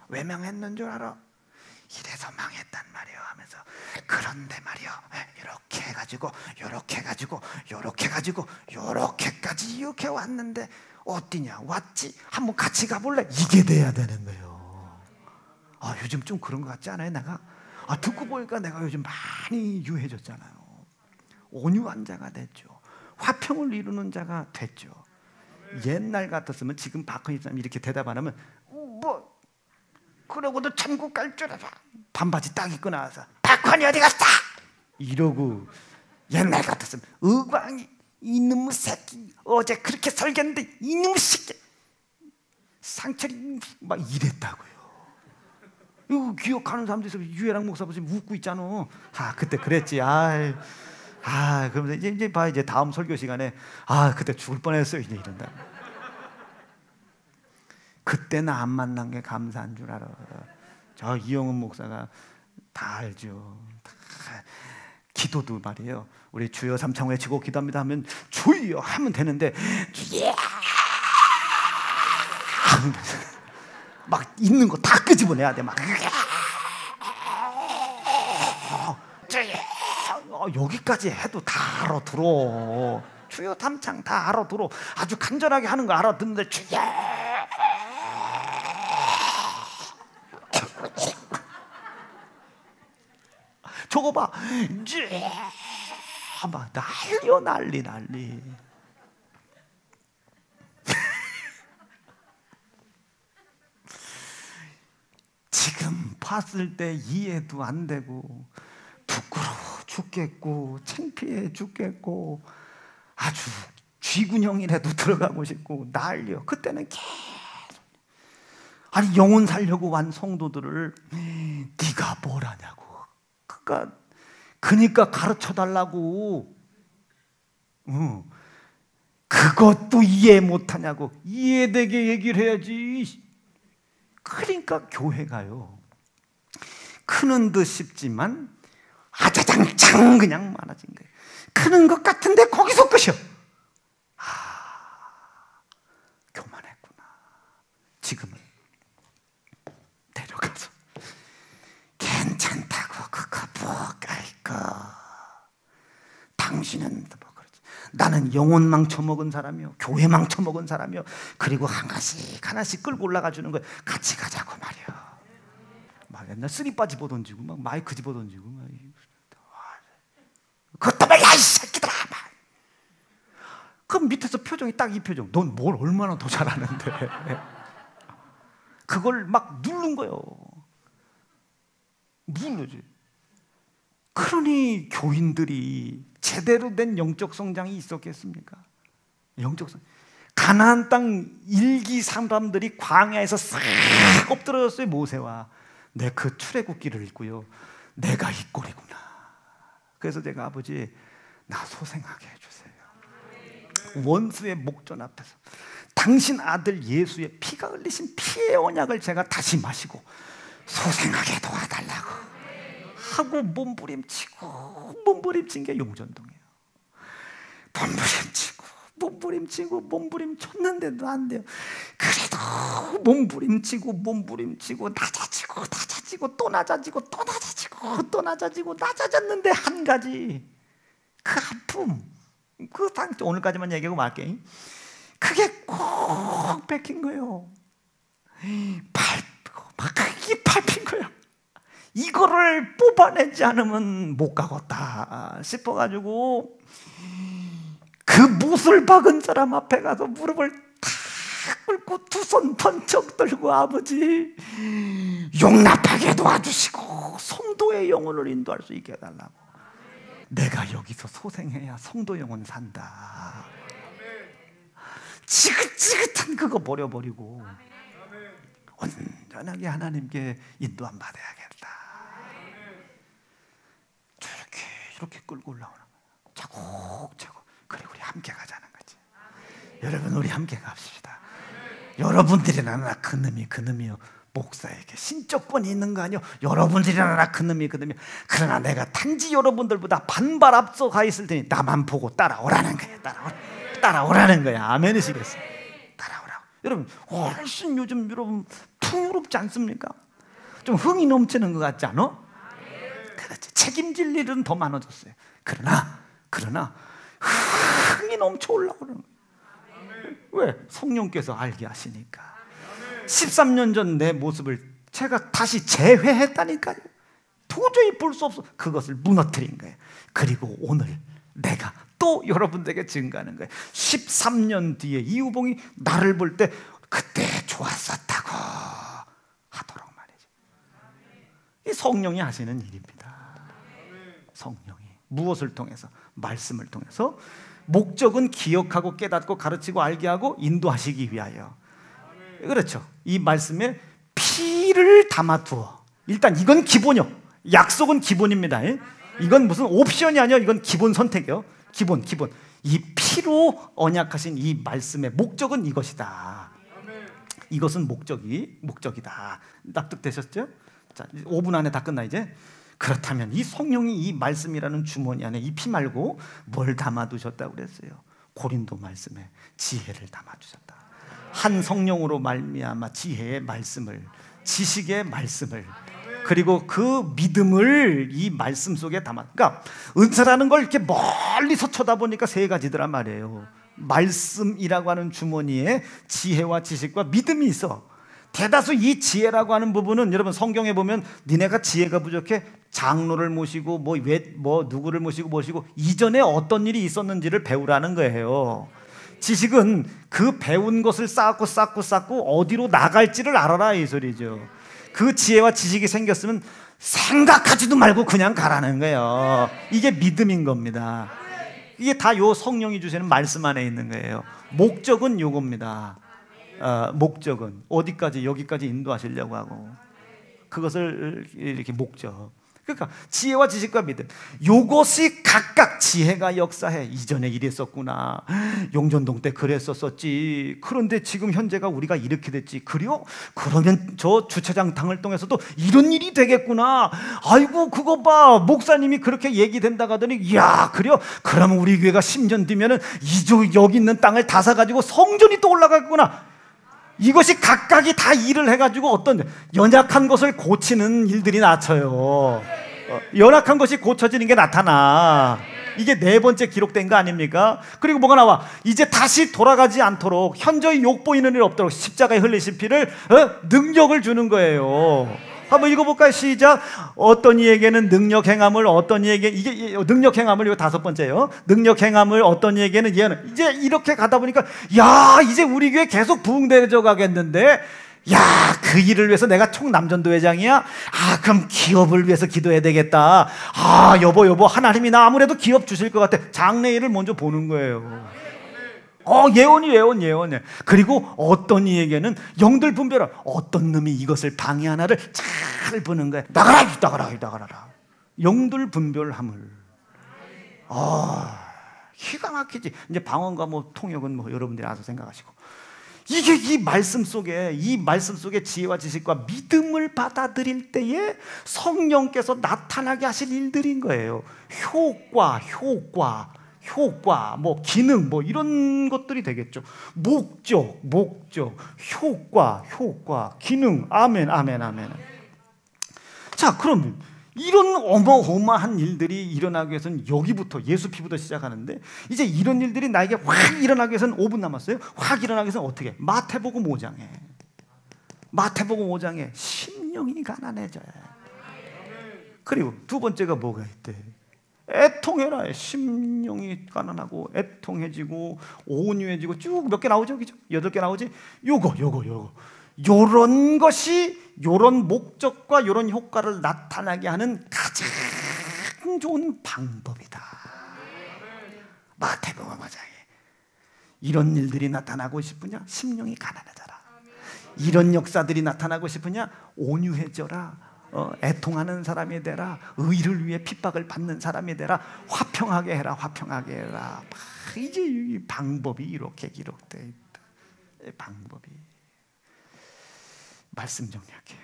B: 왜 망했는 줄 알아? 이래서 망했단 말이요 하면서 그런데 말이요 이렇게 해가지고 요렇게까지 이렇게 왔는데 어디냐 왔지 한번 같이 가볼래? 이게 돼야 되는 거예요. 아 요즘 좀 그런 것 같지 않아요? 내가 듣고 보니까 내가 요즘 많이 유해졌잖아요. 온유한 자가 됐죠. 화평을 이루는 자가 됐죠. 옛날 같았으면 지금 박헌희 사람이 이렇게 대답 안 하면 뭐 그러고도 천국 갈 줄 알아. 반바지 딱 입고 나와서 박헌희 어디 갔어? 이러고 옛날 같았으면 의광이 이놈의 새끼 어제 그렇게 설겼는데 이놈의 새끼 상철이 막 이랬다고요. 이거 기억하는 사람도 있어. 유해랑 목사 보시면 웃고 있잖아. 그때 그랬지. 그러면서 이제 봐 이제 다음 설교 시간에 그때 죽을 뻔했어요. 이제 이런다. 그때 나 안 만난 게 감사한 줄 알아. 저 이영훈 목사가 다 알죠. 기도도 말이에요. 우리 주여 삼창 외치고 기도합니다 하면 주여 하면 되는데 막 있는 거 다 끄집어내야 돼. 막 여기까지 해도 다 알아들어. 주여 삼창 다 알아들어. 아주 간절하게 하는 거 알아듣는데 주여 저거 봐. 막 난리. 지금 봤을 때 이해도 안 되고 부끄러워 죽겠고 창피해 죽겠고 아주 쥐군형이라도 들어가고 싶고 난리요. 그때는 계속 영혼 살려고 온 성도들을 네가 뭘 하냐고. 그러니까 그러니까 가르쳐 달라고. 그것도 이해 못하냐고. 이해되게 얘기를 해야지. 그러니까 교회가요, 크는 듯 싶지만 아자장장 그냥 많아진 거예요. 크는 것 같은데 거기서 끝이요. 교만했구나. 지금은 데려가서 괜찮다고 그거 뭐갈 거. 당신은 뭐 그러지. 나는 영혼 망쳐먹은 사람이요, 교회 망쳐먹은 사람이요. 그리고 하나씩 하나씩 끌고 올라가 주는 거예요. 같이 가자고 말이야. 막 옛날 쓰리빠 집어던지고 막 마이크 집어던지고 막. 그것도 말야 이 새끼들아. 그럼 밑에서 표정이 딱 이 표정. 넌 뭘 얼마나 더 잘하는데. 그걸 막 누른 거예요. 누르지. 그러니 교인들이 제대로 된 영적 성장이 있었겠습니까? 영적 성. 가나안 땅 일기 사람들이 광야에서 싹 엎드러졌어요. 모세와. 내 그 출애굽기를 읽고요, 내가 이 꼴이구나. 그래서 제가 아버지, 나 소생하게 해주세요. 원수의 목전 앞에서 당신 아들 예수의 피가 흘리신 피의 언약을 제가 다시 마시고 소생하게 도와달라고 하고 몸부림친 게 용전동이에요. 몸부림치고 몸부림쳤는데도 안 돼요. 그래도 몸부림치고 낮아지고 또 낮아졌는데 한 가지, 그 아픔, 그 상처, 오늘까지만 얘기하고 말게. 그게 꼭 뺏긴 거예요. 이게 밟힌 거예요. 이거를 뽑아내지 않으면 못 가겠다 싶어가지고 그 못을 박은 사람 앞에 가서 무릎을 탁 꿇고 두 손 번쩍 들고, 아버지 용납하게 도와주시고 성도의 영혼을 인도할 수 있게 해달라고. 내가 여기서 소생해야 성도 영혼 산다. 지긋지긋한 그거 버려버리고 온전하게 하나님께 인도함 받아야겠다. 이렇게 끌고 올라오는 거예요. 차곡차곡. 그리고 우리 함께 가자는 거지. 여러분, 우리 함께 갑시다. 여러분들이나 그놈이요. 목사에게 신적권이 있는 거 아니요? 여러분들이나 그놈이요. 그러나 내가 단지 여러분들보다 반발 앞서 가 있을 테니 나만 보고 따라오라는 거예요. 따라오라는 거야. 아멘이시겠어요? 따라오라고. 여러분, 훨씬 요즘 여러분 풍요롭지 않습니까? 좀 흥이 넘치는 것 같지 않아? 그렇지. 책임질 일은 더 많아졌어요. 그러나 흥이 넘쳐 올라오는 거예요. 왜? 성령께서 알게 하시니까. 13년 전 내 모습을 제가 다시 재회했다니까요. 도저히 볼 수 없어. 그것을 무너뜨린 거예요. 그리고 오늘 내가 또 여러분들에게 증거하는 거예요. 13년 뒤에 이우봉이 나를 볼 때 그때 좋았었다고 하도록 말이죠. 이 성령이 하시는 일입니다. 성령이 무엇을 통해서? 말씀을 통해서. 목적은 기억하고 깨닫고 가르치고 알게 하고 인도하시기 위하여. 그렇죠. 이 말씀에 피를 담아두어. 일단 이건 기본이요. 약속은 기본입니다. 이건 무슨 옵션이 아니요. 이건 기본 선택이요. 기본. 이 피로 언약하신 이 말씀의 목적은 이것이다. 이것은 목적이다. 납득되셨죠? 자, 5분 안에 다 끝나 이제. 그렇다면 이 성령이 이 말씀이라는 주머니 안에 이 피 말고 뭘 담아두셨다고 그랬어요? 고린도 말씀에 지혜를 담아두셨다. 한 성령으로 말미암아 지혜의 말씀을, 지식의 말씀을, 그리고 그 믿음을 이 말씀 속에 담아. 그러니까 은사라는 걸 이렇게 멀리서 쳐다보니까 세 가지더란 말이에요. 말씀이라고 하는 주머니에 지혜와 지식과 믿음이 있어. 대다수 이 지혜라고 하는 부분은 여러분 성경에 보면 니네가 지혜가 부족해 장로를 모시고 누구를 모시고 이전에 어떤 일이 있었는지를 배우라는 거예요. 지식은 그 배운 것을 쌓고 어디로 나갈지를 알아라 이 소리죠. 그 지혜와 지식이 생겼으면 생각하지도 말고 그냥 가라는 거예요. 이게 믿음인 겁니다. 이게 다 요 성령이 주시는 말씀 안에 있는 거예요. 목적은 요겁니다. 목적은 어디까지? 여기까지 인도하시려고 하고, 그것을 이렇게 목적. 그러니까 지혜와 지식과 믿음, 요것이 각각 지혜가 역사해. 이전에 이랬었구나, 용전동 때 그랬었었지, 그런데 지금 현재가 우리가 이렇게 됐지, 그래요? 그러면 저 주차장 당을동에서도 이런 일이 되겠구나. 아이고 그거 봐, 목사님이 그렇게 얘기된다고 하더니, 이야 그래요? 그러면 우리 교회가 10년 뒤면은 여기 있는 땅을 다 사가지고 성전이 또 올라가겠구나. 이것이 각각이 다 일을 해가지고 어떤 연약한 것을 고치는 일들이 나쳐요. 연약한 것이 고쳐지는 게 나타나. 이게 네 번째 기록된 거 아닙니까? 그리고 뭐가 나와? 이제 다시 돌아가지 않도록, 현저히 욕보이는 일 없도록 십자가에 흘리신 피를 능력을 주는 거예요. 한번 읽어볼까요? 시작. 어떤 이에게는 능력 행함을, 어떤 이에게, 이게 능력 행함을, 이거 다섯 번째요. 능력 행함을, 어떤 이에게는, 얘는 이제 이렇게 가다 보니까, 야 이제 우리 교회 계속 부흥되어져 가겠는데, 야 그 일을 위해서 내가 총남전도 회장이야? 아 그럼 기업을 위해서 기도해야 되겠다. 아 여보 하나님이 나 아무래도 기업 주실 것 같아. 장래일을 먼저 보는 거예요. 예언. 그리고 어떤 이에게는 영들 분별을, 어떤 놈이 이것을 방해하나를 잘 보는 거야. 나가라. 영들 분별함을. 기가 막히지. 이제 방언과 뭐 통역은 뭐 여러분들이 알아서 생각하시고, 이게 이 말씀 속에 지혜와 지식과 믿음을 받아들일 때에 성령께서 나타나게 하실 일들인 거예요. 효과, 뭐 기능, 뭐 이런 것들이 되겠죠. 목적, 효과, 기능. 아멘. 자, 그럼 이런 어마어마한 일들이 일어나기 위해서는 여기부터, 예수 피부터 시작하는데, 이제 이런 일들이 나에게 확 일어나기 위해서는 5분 남았어요. 확 일어나기 위해서는 어떻게? 마태복음 5장에 심령이 가난해져요. 그리고 두 번째가 뭐가 있대? 애통해라. 심령이 가난하고 애통해지고 온유해지고 쭉 몇 개 나오죠, 그죠? 8개 나오지. 요거 요런 것이, 요런 목적과 요런 효과를 나타나게 하는 가장 좋은 방법이다. 마태복음 5장에 이런 일들이 나타나고 싶으냐? 심령이 가난해져라. 이런 역사들이 나타나고 싶으냐? 온유해져라. 애통하는 사람이 되라. 의를 위해 핍박을 받는 사람이 되라. 화평하게 해라. 이제 이 방법이 이렇게 기록되어 있다. 방법이. 말씀 정리할게요.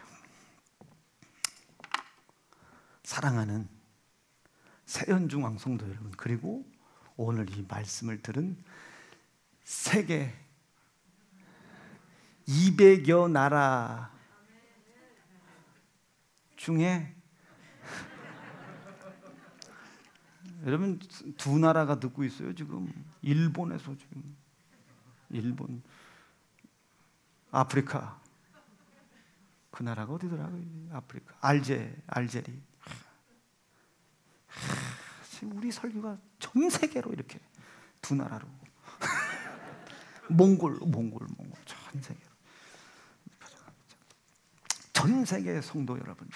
B: 사랑하는 세연중앙 성도 여러분, 그리고 오늘 이 말씀을 들은 세계 200여 나라 중에 여러분 두 나라가 듣고 있어요. 지금 일본에서, 지금 일본, 아프리카, 그 나라가 어디더라고요? 아프리카, 알제리. 지금 우리 설교가 전 세계로 이렇게 두 나라로 몽골 전 세계로, 전 세계의 성도 여러분,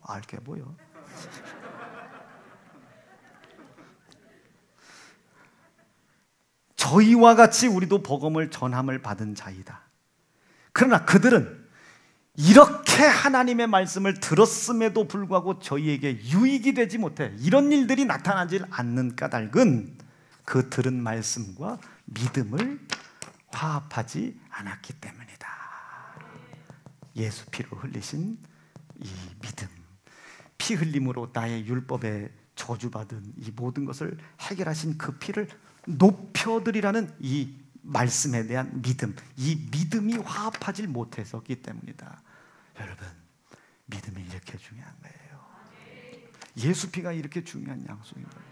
B: 알게 보여. 저희와 같이 우리도 복음을 전함을 받은 자이다. 그러나 그들은 이렇게 하나님의 말씀을 들었음에도 불구하고 저희에게 유익이 되지 못해 이런 일들이 나타나질 않는 까닭은 그 들은 말씀과 믿음을 화합하지 않았기 때문이다. 예수 피로 흘리신 이 믿음, 피 흘림으로 나의 율법에 저주받은 이 모든 것을 해결하신 그 피를 높여드리라는 이 말씀에 대한 믿음, 이 믿음이 화합하지 못했었기 때문이다. 여러분, 믿음이 이렇게 중요한 거예요. 예수 피가 이렇게 중요한 양식인 거예요.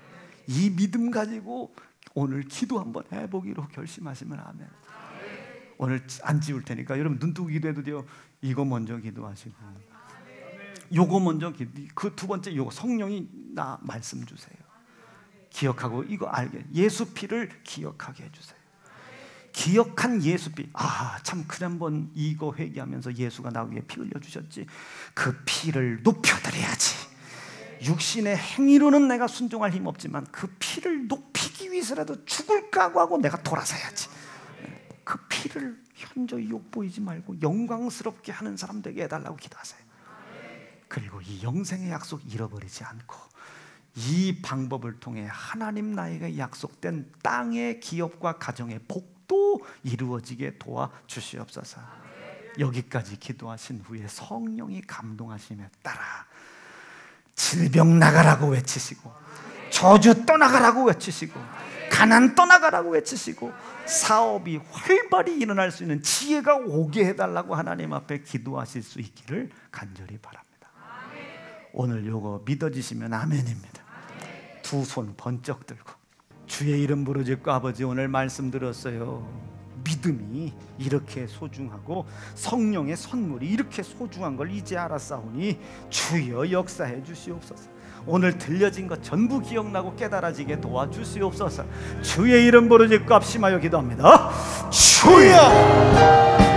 B: 이 믿음 가지고 오늘 기도 한번 해보기로 결심하시면 아멘. 오늘 안 지울 테니까 여러분 눈뜨고 기도해도 돼요. 이거 먼저 기도하시고, 요거 먼저 그 두 번째 요거, 성령이 나 말씀 주세요. 기억하고 이거 알게, 예수 피를 기억하게 해주세요. 기억한 예수 피. 참 지난번 이거 회개하면서 예수가 나 위해 피 흘려주셨지. 그 피를 높여드려야지. 육신의 행위로는 내가 순종할 힘 없지만 그 피를 높이기 위해서라도 죽을 각오하고 내가 돌아서야지. 그 피를 현저히 욕보이지 말고 영광스럽게 하는 사람 되게 해달라고 기도하세요. 그리고 이 영생의 약속 잃어버리지 않고 이 방법을 통해 하나님 나에게 약속된 땅의 기업과 가정의 복도 이루어지게 도와주시옵소서. 여기까지 기도하신 후에 성령이 감동하심에 따라 질병 나가라고 외치시고, 저주 떠나가라고 외치시고, 가난 떠나가라고 외치시고, 사업이 활발히 일어날 수 있는 지혜가 오게 해달라고 하나님 앞에 기도하실 수 있기를 간절히 바랍니다. 오늘 요거 믿어지시면 아멘입니다. 두 손 번쩍 들고 주의 이름 부르짖고, 아버지 오늘 말씀 들었어요. 믿음이 이렇게 소중하고 성령의 선물이 이렇게 소중한 걸 이제 알았사오니 주여 역사해 주시옵소서. 오늘 들려진 것 전부 기억나고 깨달아지게 도와주시옵소서. 주의 이름 부르짖고 합심하여 기도합니다. 주여!